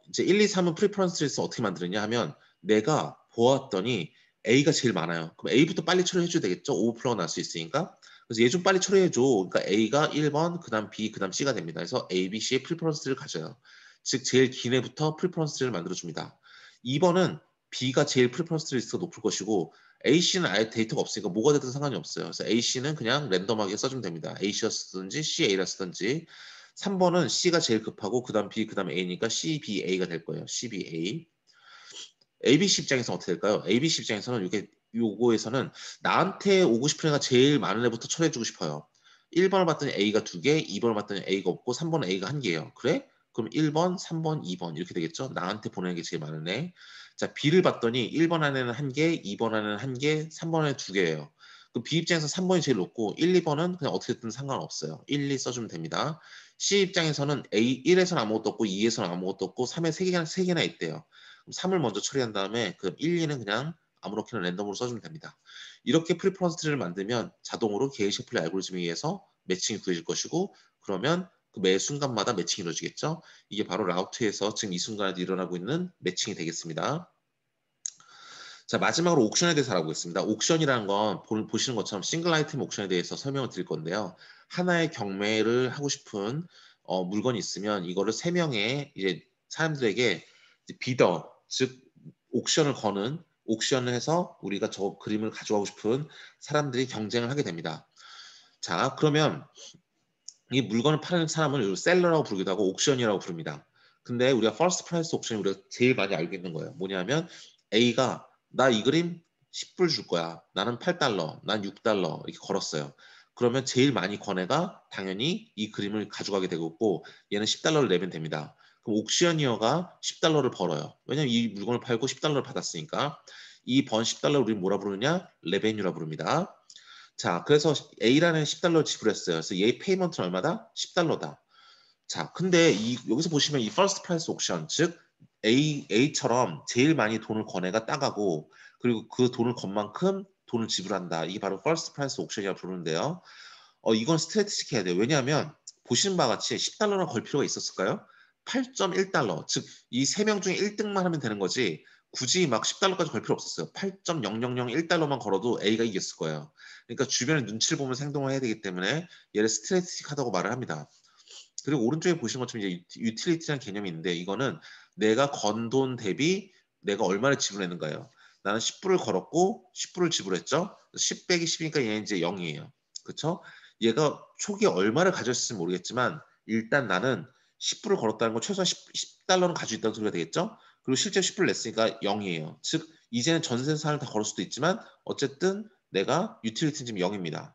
이제 1, 2, 3은 프리퍼런스 리스트 어떻게 만드느냐 하면 내가 보았더니 A가 제일 많아요. 그럼 A부터 빨리 처리해줘야 되겠죠. 오버플로우가 날 수 있으니까. 그래서 얘 좀 빨리 처리해줘. 그러니까 A가 1번, 그 다음 B, 그 다음 C가 됩니다. 그래서 A, B, C의 프리퍼런스를 가져요. 즉 제일 긴 애부터 프리퍼런스를 만들어줍니다. 2번은 B가 제일 프리퍼런스 리스트가 높을 것이고 AC는 아예 데이터가 없으니까 뭐가 되든 상관이 없어요. 그래서 AC는 그냥 랜덤하게 써주면 됩니다. AC라 쓰든지 CA라 쓰든지 3번은 C가 제일 급하고 그 다음 B, 그 다음 A니까 CBA가 될 거예요. CBA. ABC 입장에서 어떻게 될까요? ABC 입장에서는 요거에서는 나한테 오고 싶은 애가 제일 많은 애부터 처리해주고 싶어요. 1번을 봤더니 A가 2개, 2번을 봤더니 A가 없고 3번은 A가 1개예요. 그래? 그럼 1번, 3번, 2번 이렇게 되겠죠? 나한테 보내는 게 제일 많은 애. 자, B를 봤더니 1번 안에는 1개, 2번 안에는 1개, 3번 안에 2개예요. 그럼 B 입장에서 3번이 제일 높고 1, 2번은 그냥 어떻게든 상관없어요. 1, 2 써주면 됩니다. C 입장에서는 A 1에서는 아무것도 없고 2에서는 아무것도 없고 3에 3개나 있대요. 3을 먼저 처리한 다음에 그 1, 2는 그냥 아무렇게나 랜덤으로 써주면 됩니다. 이렇게 프리퍼런스 트리를 만들면 자동으로 게이-셰플레 알고리즘에 의해서 매칭이 구해질 것이고 그러면 그 매 순간마다 매칭이 이루어지겠죠. 이게 바로 라우트에서 지금 이 순간에도 일어나고 있는 매칭이 되겠습니다. 자, 마지막으로 옥션에 대해서 알아보겠습니다. 옥션이라는 건 보시는 것처럼 싱글 아이템 옥션에 대해서 설명을 드릴 건데요. 하나의 경매를 하고 싶은 물건이 있으면 이거를 3명의 이제 사람들에게 이제 비더, 즉 옥션을 거는 옥션을 해서 우리가 저 그림을 가져가고 싶은 사람들이 경쟁을 하게 됩니다. 자, 그러면 이 물건을 파는 사람을 셀러라고 부르기도 하고 옥션이라고 부릅니다. 근데 우리가 퍼스트 프라이스 옥션이 우리가 제일 많이 알고 있는 거예요. 뭐냐면 A가 나 이 그림 10불 줄 거야. 나는 8달러, 난 6달러 이렇게 걸었어요. 그러면 제일 많이 건 애가 당연히 이 그림을 가져가게 되고 있고 얘는 10달러를 내면 됩니다. 그럼 옥시어니어가 10달러를 벌어요. 왜냐면 이 물건을 팔고 10달러를 받았으니까 이 번 10달러를 우리 뭐라 부르냐? 레베뉴라 부릅니다. 자, 그래서 A라는 10달러 지불했어요. 그래서 얘 페이먼트는 얼마다? 10달러다. 자, 근데 여기서 보시면 이 퍼스트 프라이스 옥션, 즉 A처럼 제일 많이 돈을 건 애가 따가고 그리고 그 돈을 건 만큼 돈을 지불한다. 이게 바로 퍼스트 프라이스 옥션이라고 부르는데요. 이건 스트레티식 해야 돼요. 왜냐하면 보시는 바와 같이 10달러나 걸 필요가 있었을까요? 8.1달러, 즉 이 세 명 중에 1등만 하면 되는 거지 굳이 막 10달러까지 걸 필요 없었어요. 8.0001달러만 걸어도 A가 이겼을 거예요. 그러니까 주변의 눈치를 보면서 행동을 해야 되기 때문에 얘를 스트레티식하다고 말을 합니다. 그리고 오른쪽에 보시는 것처럼 이제 유틸리티라는 개념이 있는데 이거는 내가 건 돈 대비 내가 얼마를 지불했는가요. 나는 10불을 걸었고 10불을 지불했죠. 10 빼기 10이니까 얘는 이제 0이에요. 그렇죠? 얘가 초기에 얼마를 가졌을지 모르겠지만 일단 나는 10불을 걸었다는 건 최소한 10달러는 가지고 있다는 소리가 되겠죠? 그리고 실제 10불을 냈으니까 0이에요. 즉 이제는 전세산을 다 걸을 수도 있지만 어쨌든 내가 유틸리티는 지금 0입니다.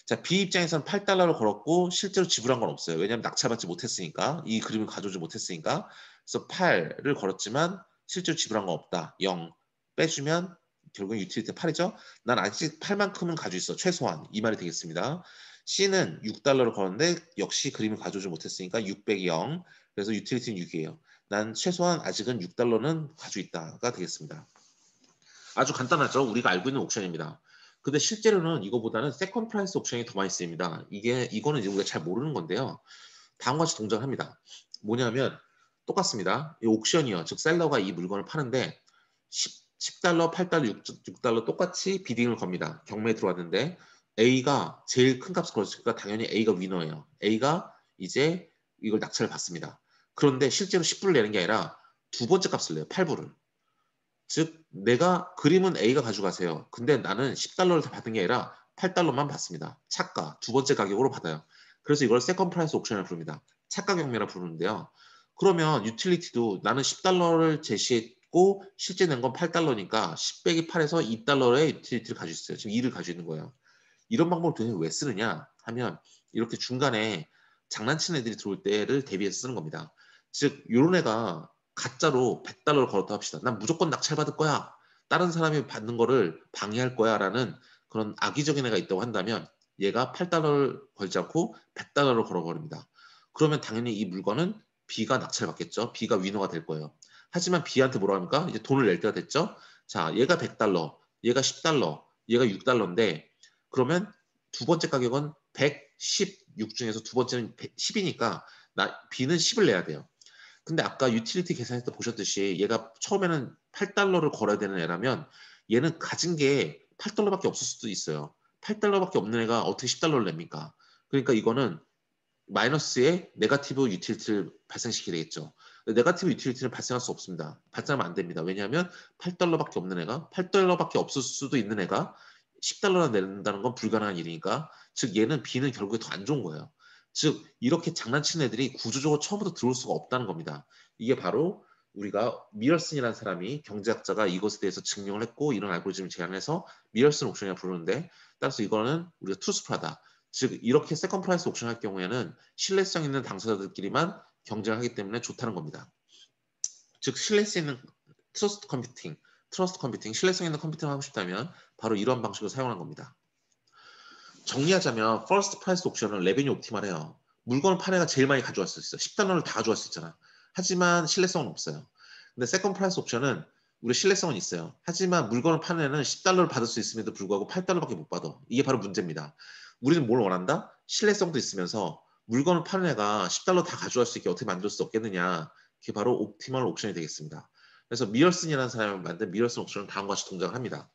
자, B 입장에서는 8달러를 걸었고 실제로 지불한 건 없어요. 왜냐하면 낙찰받지 못했으니까. 이 그림을 가져오지 못했으니까. 그래서 8을 걸었지만 실제로 지불한 건 없다. 0. 빼주면 결국은 유틸리티 8이죠. 난 아직 8만큼은 가지고 있어. 최소한. 이 말이 되겠습니다. C는 6달러를 걸었는데 역시 그림을 가져오지 못했으니까 6 빼기 0. 그래서 유틸리티는 6이에요. 난 최소한 아직은 6달러는 가지고 있다가 되겠습니다. 아주 간단하죠. 우리가 알고 있는 옥션입니다. 근데 실제로는 이거보다는 세컨드 프라이스 옥션이 더 많이 쓰입니다. 이거는 이제 우리가 잘 모르는 건데요. 다음과 같이 동작을 합니다. 뭐냐면 똑같습니다. 이 옥션이요. 즉 셀러가 이 물건을 파는데 10달러, 8달러, 6달러 똑같이 비딩을 겁니다. 경매에 들어왔는데 A가 제일 큰 값을 걸었으니까 당연히 A가 위너예요. A가 이제 이걸 낙찰을 받습니다. 그런데 실제로 10불을 내는 게 아니라 두 번째 값을 내요. 8불을. 즉 내가 그림은 A가 가져가세요. 근데 나는 10달러를 다 받은 게 아니라 8달러만 받습니다. 차가 두 번째 가격으로 받아요. 그래서 이걸 세컨 프라이스 옥션을 부릅니다. 차가 경매라 부르는데요. 그러면 유틸리티도 나는 10달러를 제시했고 실제 낸 건 8달러니까 10 빼기 8에서 2달러의 유틸리티를 가지고 있어요. 지금 2를 가지고 있는 거예요. 이런 방법을 도대체 왜 쓰느냐 하면 이렇게 중간에 장난치는 애들이 들어올 때를 대비해서 쓰는 겁니다. 즉 이런 애가 가짜로 100달러를 걸었다 합시다. 난 무조건 낙찰받을 거야. 다른 사람이 받는 거를 방해할 거야 라는 그런 악의적인 애가 있다고 한다면 얘가 8달러를 걸지 않고 100달러를 걸어버립니다. 그러면 당연히 이 물건은 B가 낙찰받겠죠. B가 위너가 될 거예요. 하지만 B한테 뭐라 합니까? 이제 돈을 낼 때가 됐죠. 자, 얘가 100달러, 얘가 10달러, 얘가 6달러인데 그러면 두 번째 가격은 116 중에서 두 번째는 10이니까 B는 10을 내야 돼요. 근데 아까 유틸리티 계산할 때 보셨듯이 얘가 처음에는 8달러를 걸어야 되는 애라면 얘는 가진 게 8달러밖에 없을 수도 있어요. 8달러밖에 없는 애가 어떻게 10달러를 냅니까? 그러니까 이거는 마이너스의 네가티브 유틸리티를 발생시키게 되겠죠. 네가티브 유틸리티는 발생할 수 없습니다. 발생하면 안 됩니다. 왜냐하면 8달러밖에 없는 애가 8달러밖에 없을 수도 있는 애가 10달러나 낸다는 건 불가능한 일이니까 즉 얘는 B는 결국에 더 안 좋은 거예요. 즉 이렇게 장난치는 애들이 구조적으로 처음부터 들어올 수가 없다는 겁니다. 이게 바로 우리가 미럴슨이라는 사람이 경제학자가 이것에 대해서 증명을 했고 이런 알고리즘을 제안해서 미럴슨 옥션이라고 부르는데 따라서 이거는 우리가 투스프라다. 즉 이렇게 세컨 프라이스 옥션 할 경우에는 신뢰성 있는 당사자들끼리만 경쟁을 하기 때문에 좋다는 겁니다. 즉 신뢰성 있는 트러스트 컴퓨팅, 신뢰성 있는 컴퓨팅을 하고 싶다면 바로 이런 방식을 사용하는 겁니다. 정리하자면 퍼스트 프라이스 옥션은 레베뉴 옵티멀해요. 물건을 판 애가 제일 많이 가져갈 수 있어. 10달러를 다 가져갈 수 있잖아. 하지만 신뢰성은 없어요. 근데 세컨드 프라이스 옥션은 우리 신뢰성은 있어요. 하지만 물건을 파는 애는 10달러를 받을 수 있음에도 불구하고 8달러밖에 못 받아. 이게 바로 문제입니다. 우리는 뭘 원한다? 신뢰성도 있으면서 물건을 파는 애가 10달러 다 가져갈 수 있게 어떻게 만들 수 없겠느냐. 그게 바로 옵티멀 옥션이 되겠습니다. 그래서 미럴슨이라는 사람이 만든 미럴슨 옥션은 다음과 같이 동작을 합니다.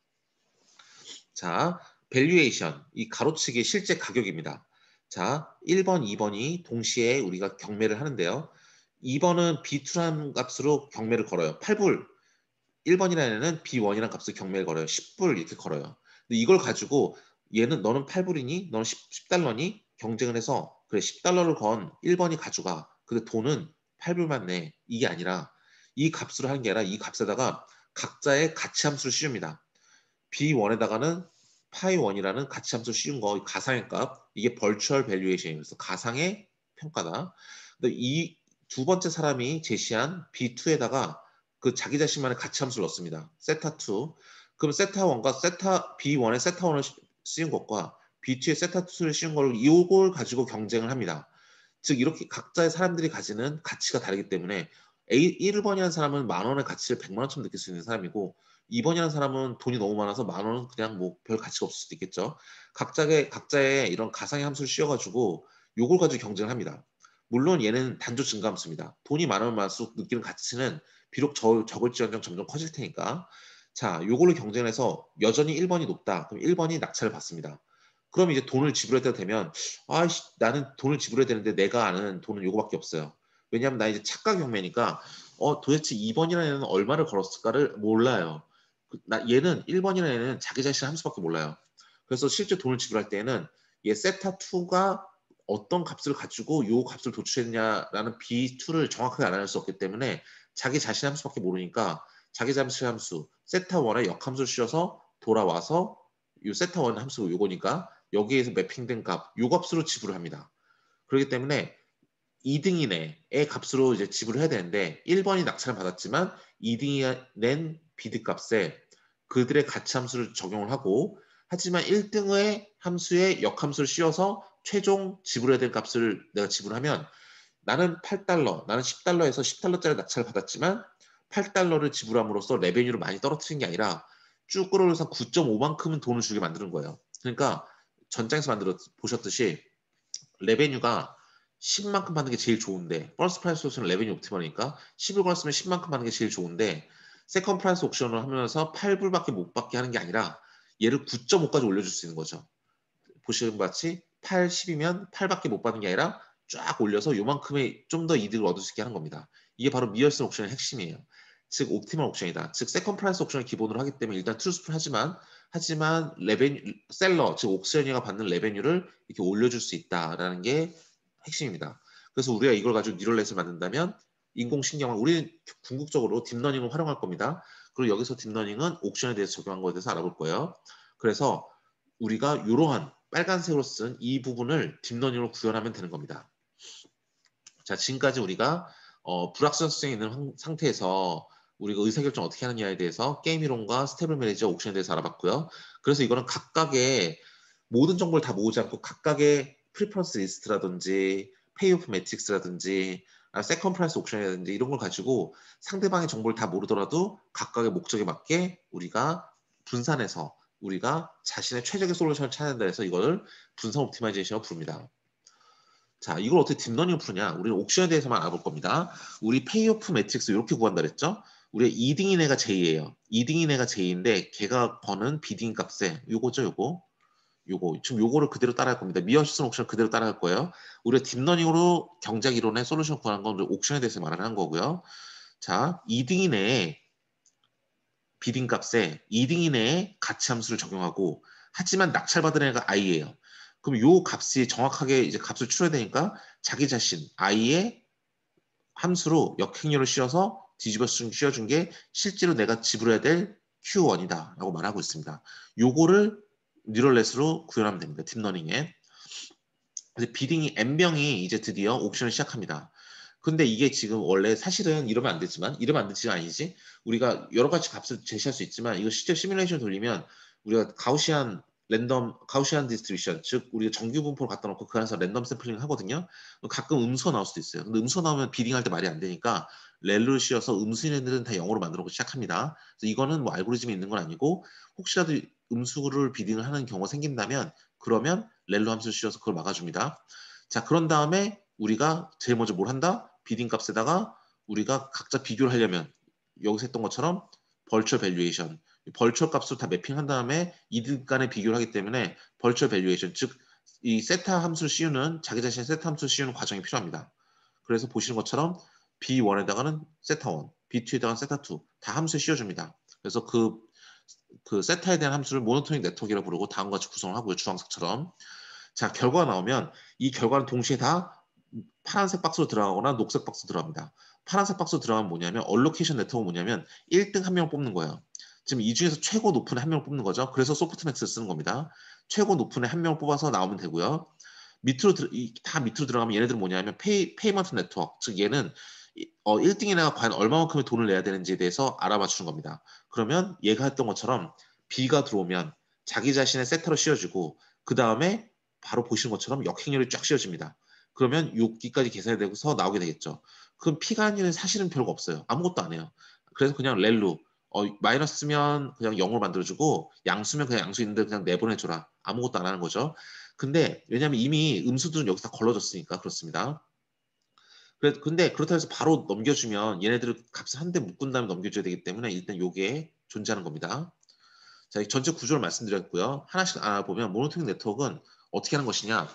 자, 밸류에이션, 이 가로치기의 실제 가격입니다. 자, 1번, 2번이 동시에 우리가 경매를 하는데요. 2번은 B2라는 값으로 경매를 걸어요. 8불. 1번이라는 애는 B1이라는 값으로 경매를 걸어요. 10불 이렇게 걸어요. 근데 이걸 가지고 얘는 너는 8불이니? 너는 10달러니? 경쟁을 해서 그래 10달러를 건 1번이 가져가. 근데 돈은 8불만 내. 이게 아니라 이 값으로 하는 게 아니라 이 값에다가 각자의 가치 함수를 씌웁니다. B1에다가는 파이1이라는 가치 함수 씌운 거 가상의 값 이게 벌추얼 밸류에이션이에요. 그래서 가상의 평가다. 근데 이 두 번째 사람이 제시한 B2에다가 그 자기 자신만의 가치 함수를 넣습니다. 세타2. 그럼 세타1과 B1의 세타1을 씌운 것과 B2의 세타2를 씌운 걸 이걸 가지고 경쟁을 합니다. 즉 이렇게 각자의 사람들이 가지는 가치가 다르기 때문에 1번이라는 사람은 만 원의 가치를 100만 원처럼 느낄 수 있는 사람이고 2번이라는 사람은 돈이 너무 많아서 만 원은 그냥 뭐 별 가치가 없을 수도 있겠죠. 각자의 이런 가상의 함수를 씌워가지고 요걸 가지고 경쟁을 합니다. 물론 얘는 단조 증가 함수입니다. 돈이 많으면 많을수록 느끼는 가치는 비록 적을지언정 점점 커질 테니까. 자, 요걸로 경쟁해서 여전히 1번이 높다. 그럼 1번이 낙찰을 받습니다. 그럼 이제 돈을 지불할 때가 되면 아이씨 나는 돈을 지불해야 되는데 내가 아는 돈은 요거밖에 없어요. 왜냐하면 나 이제 착각 경매니까 도대체 2번이라는 애는 얼마를 걸었을까를 몰라요. 얘는 1번이라는 애는 자기 자신 함수밖에 몰라요. 그래서 실제 돈을 지불할 때에는 얘 세타2가 어떤 값을 가지고 요 값을 도출했냐라는 B2를 정확하게 알아낼 수 없기 때문에 자기 자신 함수밖에 모르니까 자기 자신 함수 세타1의 역함수를 씌워서 돌아와서 요 세타1 함수가 요거니까 여기에서 매핑된 값, 요 값으로 지불을 합니다. 그렇기 때문에 2등인의 값으로 이제 지불을 해야 되는데 1번이 낙찰을 받았지만 2등이 낸 비드 값에 그들의 가치 함수를 적용을 하고 하지만 1등의 함수에 역함수를 씌워서 최종 지불해야 될 값을 내가 지불하면 나는 8달러, 나는 10달러에서 10달러짜리 낙찰을 받았지만 8달러를 지불함으로써 레베뉴를 많이 떨어뜨린 게 아니라 쭉 끌어올려서 9.5만큼은 돈을 주게 만드는 거예요. 그러니까 전장에서 보셨듯이 레베뉴가 10만큼 받는 게 제일 좋은데 퍼스트 프라이스 옵션은 레베뉴 옵티멀이니까 10을 걸었으면 10만큼 받는 게 제일 좋은데 세컨드 프라이스 옵션을 하면서 8불밖에 못 받게 하는 게 아니라 얘를 9.5까지 올려줄 수 있는 거죠. 보시는 것 같이 8, 10이면 8밖에 못 받는 게 아니라 쫙 올려서 요만큼의 좀 더 이득을 얻을 수 있게 하는 겁니다. 이게 바로 미열슨 옵션의 핵심이에요. 즉 옵티멀 옵션이다. 즉 세컨드 프라이스 옵션을 기본으로 하기 때문에 일단 투스풀 하지만 레베뉴 셀러 즉 옥션이가 받는 레베뉴를 이렇게 올려줄 수 있다라는 게 핵심입니다. 그래서 우리가 이걸 가지고 뉴럴넷을 만든다면 인공신경을 우리 궁극적으로 딥러닝을 활용할 겁니다. 그리고 여기서 딥러닝은 옥션에 대해서 적용한 거에 대해서 알아볼 거예요. 그래서 우리가 이러한 빨간색으로 쓴 이 부분을 딥러닝으로 구현하면 되는 겁니다. 자, 지금까지 우리가 불확실성이 있는 상태에서 우리가 의사결정 어떻게 하느냐에 대해서 게임 이론과 스테이블 매니저 옥션에 대해서 알아봤고요. 그래서 이거는 각각의 모든 정보를 다 모으지 않고 각각의 프리퍼런스 리스트라든지 페이오프 매트릭스라든지 세컨 프라이스 옥션이라든지 이런 걸 가지고 상대방의 정보를 다 모르더라도 각각의 목적에 맞게 우리가 분산해서 우리가 자신의 최적의 솔루션을 찾는다 해서 이걸 분산 옵티마이제이션을 부릅니다. 자, 이걸 어떻게 딥러닝을 푸냐? 우리는 옥션에 대해서만 알아볼 겁니다. 우리 페이오프 매트릭스 이렇게 구한다 그랬죠? 우리 2등인 애가 J예요. 2등인 애가 J인데 걔가 버는 비딩 값에 요거죠, 요거. 지금 요거를 그대로 따라할 겁니다. 미어시슨 옥션 그대로 따라할 거예요. 우리가 딥러닝으로 경쟁 이론의 솔루션 구하는 건 옥션에 대해서 말하는 거고요. 자, 2등인 애의 비딩 값에 2등인 애의 가치 함수를 적용하고 하지만 낙찰받은 애가 I예요. 그럼 요 값이 정확하게 이제 값을 추려야 되니까 자기 자신 I의 함수로 역행렬을 씌워서 씌워준 게 실제로 내가 지불해야 될 Q1이다 라고 말하고 있습니다. 요거를 뉴럴넷으로 구현하면 됩니다. 딥러닝에. 근데 비딩이 N병이 이제 드디어 옥션을 시작합니다. 근데 이게 지금 원래 사실은 이러면 안 되지가 아니지. 우리가 여러 가지 값을 제시할 수 있지만 이거 실제 시뮬레이션 돌리면 우리가 가우시안 디스트리뷰션 즉 우리가 정규 분포를 갖다 놓고 그 안에서 랜덤 샘플링을 하거든요. 가끔 음수가 나올 수도 있어요. 근데 음수가 나오면 비딩할 때 말이 안 되니까 렐루를 씌워서 음수인 애들은 다 영어로 만들어 놓고 시작합니다. 그래서 이거는 뭐 알고리즘이 있는 건 아니고 혹시라도 음수를 비딩을 하는 경우가 생긴다면 그러면 렐로 함수를 씌워서 그걸 막아줍니다. 자, 그런 다음에 우리가 제일 먼저 뭘 한다? 비딩 값에다가 우리가 각자 비교를 하려면 여기서 했던 것처럼 벌처 밸류에이션 벌처 값을 다 매핑한 다음에 이들 간의 비교를 하기 때문에 벌처 밸류에이션 즉 이 세타 함수를 씌우는 자기 자신의 세타 함수를 씌우는 과정이 필요합니다. 그래서 보시는 것처럼 B1에다가는 세타1, B2에다가는 세타2 다 함수에 씌워줍니다. 그래서 그 그 세타에 대한 함수를 모노토닉 네트워크라고 부르고 다음과 같이 구성을 하고요. 주황색처럼. 자, 결과가 나오면 이 결과는 동시에 다 파란색 박스로 들어가거나 녹색 박스로 들어갑니다. 파란색 박스로 들어가면 뭐냐면 얼로케이션 네트워크가 뭐냐면 1등 한 명 뽑는 거예요. 지금 이 중에서 최고 높은 애 한 명 뽑는 거죠. 그래서 소프트맥스를 쓰는 겁니다. 최고 높은 애 한 명을 뽑아서 나오면 되고요. 다 밑으로 들어가면 얘네들은 뭐냐면 페이먼트 네트워크, 즉 얘는 1등이나 과연 얼마만큼의 돈을 내야 되는지에 대해서 알아봐 주는 겁니다. 그러면 얘가 했던 것처럼 B가 들어오면 자기 자신의 세터로 씌워주고 그 다음에 바로 보시는 것처럼 역행렬이 쫙 씌워집니다. 그러면 여기까지 계산이 되고서 나오게 되겠죠. 그럼 P가 한 일은 사실은 별거 없어요. 아무것도 안 해요. 그래서 그냥 렐로 마이너스면 그냥 0으로 만들어주고 양수면 그냥 양수 있는데 그냥 내보내줘라. 아무것도 안 하는 거죠. 근데 왜냐하면 이미 음수들은 여기서 다 걸러졌으니까 그렇습니다. 근데 그렇다고 해서 바로 넘겨주면 얘네들을 값을 한 대 묶은 다음에 넘겨줘야 되기 때문에 일단 요게 존재하는 겁니다. 자, 이 전체 구조를 말씀드렸고요. 하나씩 알아보면 모노토닉 네트워크는 어떻게 하는 것이냐.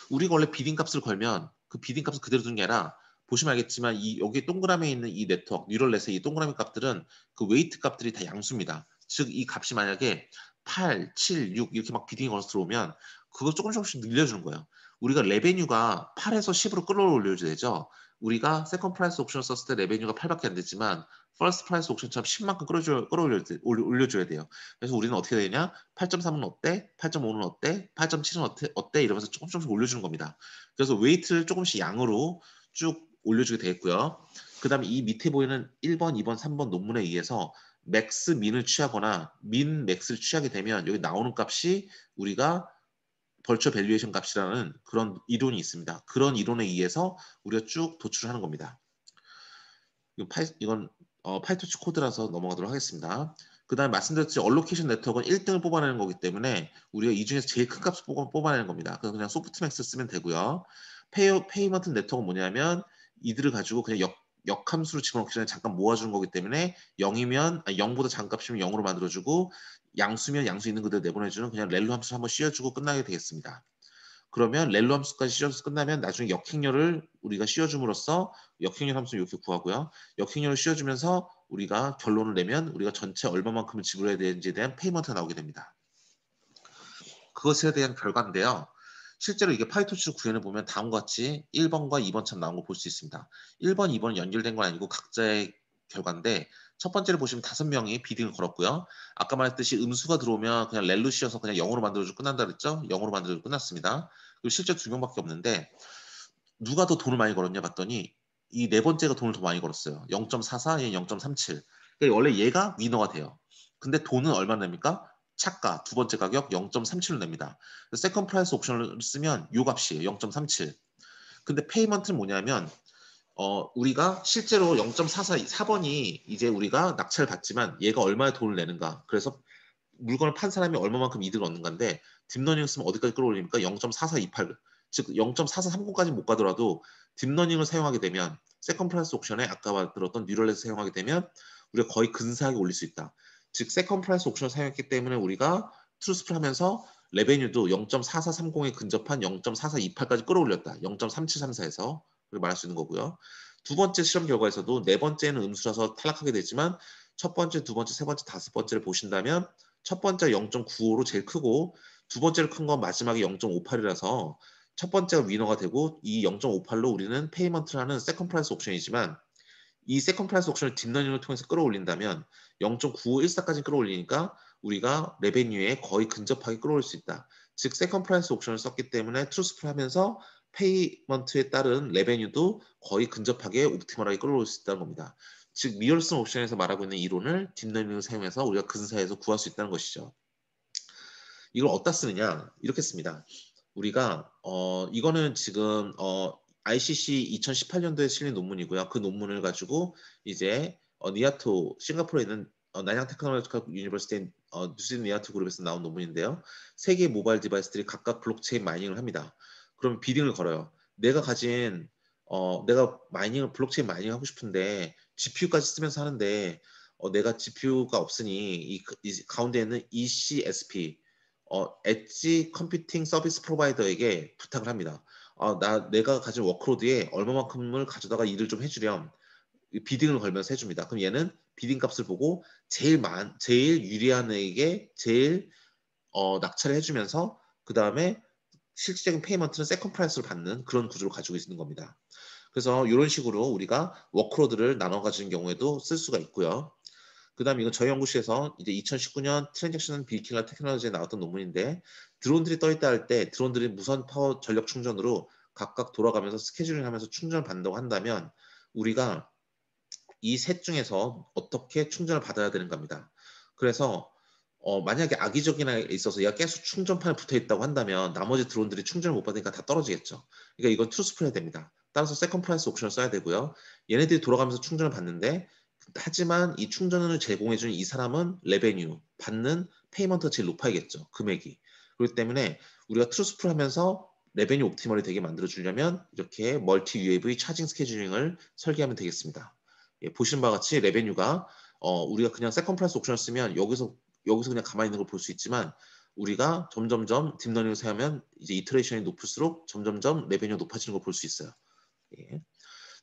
우리가 원래 비딩 값을 걸면 그 비딩 값을 그대로 두는 게 아니라 보시면 알겠지만 여기 동그라미에 있는 이 네트워크, 뉴럴넷의 이 동그라미 값들은 그 웨이트 값들이 다 양수입니다. 즉 이 값이 만약에 8, 7, 6 이렇게 막 비딩이 걸어서 들어오면 그걸 조금씩 늘려주는 거예요. 우리가 레베뉴가 8에서 10으로 끌어올려야 되죠. 우리가 세컨 프라이스 옵션을 썼을 때 레베뉴가 8밖에 안 됐지만 퍼스트 프라이스 옵션처럼 10만큼 올려줘야 돼요. 그래서 우리는 어떻게 되냐? 8.3은 어때? 8.5는 어때? 8.7은 어때? 이러면서 조금씩 올려주는 겁니다. 그래서 웨이트를 조금씩 양으로 쭉 올려주게 되겠고요. 그 다음에 이 밑에 보이는 1번, 2번, 3번 논문에 의해서 맥스 민을 취하거나 민 맥스를 취하게 되면 여기 나오는 값이 우리가 벌처 밸류에이션 값이라는 그런 이론이 있습니다. 그런 이론에 의해서 우리가 쭉 도출을 하는 겁니다. 이건 파이토치 코드라서 넘어가도록 하겠습니다. 그 다음에 말씀드렸듯이 얼로케이션 네트워크는 1등을 뽑아내는 거기 때문에 우리가 이 중에서 제일 큰 값을 뽑아내는 겁니다. 그래서 그냥 소프트맥스 쓰면 되고요. 페이먼트 네트워크는 뭐냐면 이들을 가지고 그냥 역함수로 집어넣기 전에 잠깐 모아주는 거기 때문에 0이면 0보다 작은 값이면 0으로 만들어주고 양수면 양수 있는 그대로 내보내주는 그냥 렐로 함수를 한번 씌워주고 끝나게 되겠습니다. 그러면 렐로 함수까지 씌워서 끝나면 나중에 역행렬을 우리가 씌워줌으로써 역행렬 함수 이렇게 구하고요. 역행렬을 씌워주면서 우리가 결론을 내면 우리가 전체 얼마만큼을 지불해야 되는지에 대한 페이먼트가 나오게 됩니다. 그것에 대한 결과인데요. 실제로 이게 파이토치로 구현해 보면 다음과 같이 1번과 2번처럼 나온 거 볼 수 있습니다. 1번, 2번은 연결된 건 아니고 각자의 결과인데 첫 번째를 보시면 5명이 비딩을 걸었고요. 아까 말했듯이 음수가 들어오면 그냥 렐로 씌워서 그냥 0으로 만들어주고 끝난다 그랬죠? 0으로 만들어주고 끝났습니다. 그리고 실제 2명밖에 없는데 누가 더 돈을 많이 걸었냐 봤더니 이 네 번째가 돈을 더 많이 걸었어요. 0.44, 얘 0.37. 그러니까 원래 얘가 위너가 돼요. 근데 돈은 얼마 냅니까? 차가 두 번째 가격 0.37을 냅니다. 세컨 프라이스 옵션을 쓰면 요 값이에요. 0.37. 근데 페이먼트는 뭐냐면 우리가 실제로 0.44, 4번이 이제 우리가 낙찰을 받지만 얘가 얼마의 돈을 내는가. 그래서 물건을 판 사람이 얼마만큼 이득을 얻는 건데 딥러닝을 쓰면 어디까지 끌어올립니까? 0.4428. 즉 0.4430까지 못 가더라도 딥러닝을 사용하게 되면 세컨 프라이스 옥션에 아까 들었던 뉴럴넷을 사용하게 되면 우리가 거의 근사하게 올릴 수 있다. 즉 세컨 프라이스 옥션을 사용했기 때문에 우리가 트루스프를 하면서 레베뉴도 0.4430에 근접한 0.4428까지 끌어올렸다. 0.3734에서 그렇게 말할 수 있는 거고요. 두 번째 실험 결과에서도 네 번째는 음수라서 탈락하게 되지만 첫 번째, 두 번째, 세 번째, 다섯 번째를 보신다면 첫 번째 0.95로 제일 크고 두 번째로 큰 건 마지막에 0.58이라서 첫 번째가 위너가 되고 이 0.58로 우리는 페이먼트라는 세컨 프라이스 옵션이지만 이 세컨 프라이스 옵션을 딥러닝을 통해서 끌어올린다면 0.9514까지 끌어올리니까 우리가 레베뉴에 거의 근접하게 끌어올릴 수 있다. 즉 세컨 프라이스 옵션을 썼기 때문에 트루스프를 하면서 페이먼트에 따른 레베뉴도 거의 근접하게 옵티멀하게 끌어올릴 수 있다는 겁니다. 즉 미얼슨 옵션에서 말하고 있는 이론을 딥러닝을 사용해서 우리가 근사해서 구할 수 있다는 것이죠. 이걸 어디다 쓰느냐 이렇게 씁니다. 우리가 이거는 지금 ICC 2018년도에 실린 논문이고요. 그 논문을 가지고 이제 니아토 싱가포르에 있는 나냥 테크놀로지컬 유니버시티 뉴스 니아토 그룹에서 나온 논문인데요. 세계 모바일 디바이스들이 각각 블록체인 마이닝을 합니다. 그럼 비딩을 걸어요. 내가 블록체인 마이닝 하고 싶은데 GPU까지 쓰면서 하는데 내가 GPU가 없으니 이 가운데에는 ECSP 엣지 컴퓨팅 서비스 프로바이더에게 부탁을 합니다. 내가 가진 워크로드에 얼마만큼을 가져다가 일을 좀 해주렴. 비딩을 걸면서 해줍니다. 그럼 얘는 비딩 값을 보고 제일 유리한 애에게 제일 낙찰을 해주면서 그 다음에 실질적인 페이먼트는 세컨 프라이스로 받는 그런 구조를 가지고 있는 겁니다. 그래서 이런 식으로 우리가 워크로드를 나눠 가지는 경우에도 쓸 수가 있고요. 그 다음에 이건 저희 연구실에서 이제 2019년 트랜잭션 빌킬러 테크놀로지에 나왔던 논문인데, 드론들이 떠있다 할 때 드론들이 무선 파워 전력 충전으로 각각 돌아가면서 스케줄링 하면서 충전을 받는다고 한다면 우리가 이 셋 중에서 어떻게 충전을 받아야 되는 겁니다. 그래서 만약에 악의적이나 있어서 얘가 계속 충전판에 붙어 있다고 한다면 나머지 드론들이 충전을 못 받으니까 다 떨어지겠죠. 그러니까 이건 투스프레야 됩니다. 따라서 세컨 프라이스 옵션을 써야 되고요. 얘네들이 돌아가면서 충전을 받는데, 하지만 이 충전을 제공해주는 이 사람은 레베뉴 받는 페이먼트가 제일 높아야겠죠. 금액이. 그렇기 때문에 우리가 트루스프를 하면서 레베뉴 옵티멀이 되게 만들어 주려면 이렇게 멀티 UAV 차징 스케줄링을 설계하면 되겠습니다. 예, 보시는 바와 같이 레베뉴가 우리가 그냥 세컨 프라이스 옵션을 쓰면 여기서 그냥 가만히 있는 걸 볼 수 있지만, 우리가 점점점 딥러닝을 사용하면 이제 이터레이션이 높을수록 점점점 레베뉴가 높아지는 걸 볼 수 있어요. 예.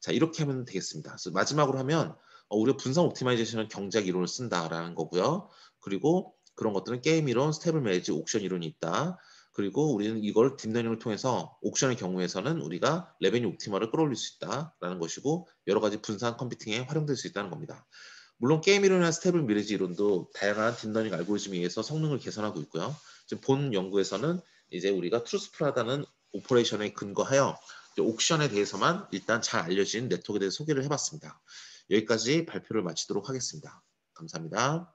자, 이렇게 하면 되겠습니다. 그래서 마지막으로 하면 우리가 분산 옵티마이제이션은 경제학 이론을 쓴다라는 거고요. 그리고 그런 것들은 게임 이론, 스테이블 매니지, 옥션 이론이 있다. 그리고 우리는 이걸 딥러닝을 통해서 옥션의 경우에서는 우리가 레베뉴 옵티머를 끌어올릴 수 있다라는 것이고, 여러 가지 분산 컴퓨팅에 활용될 수 있다는 겁니다. 물론 게임 이론이나 스테이블 미래지 이론도 다양한 딥러닝 알고리즘에 의해서 성능을 개선하고 있고요. 지금 본 연구에서는 이제 우리가 트루스프라다는 오퍼레이션에 근거하여 옥션에 대해서만 일단 잘 알려진 네트워크에 대해서 소개를 해봤습니다. 여기까지 발표를 마치도록 하겠습니다. 감사합니다.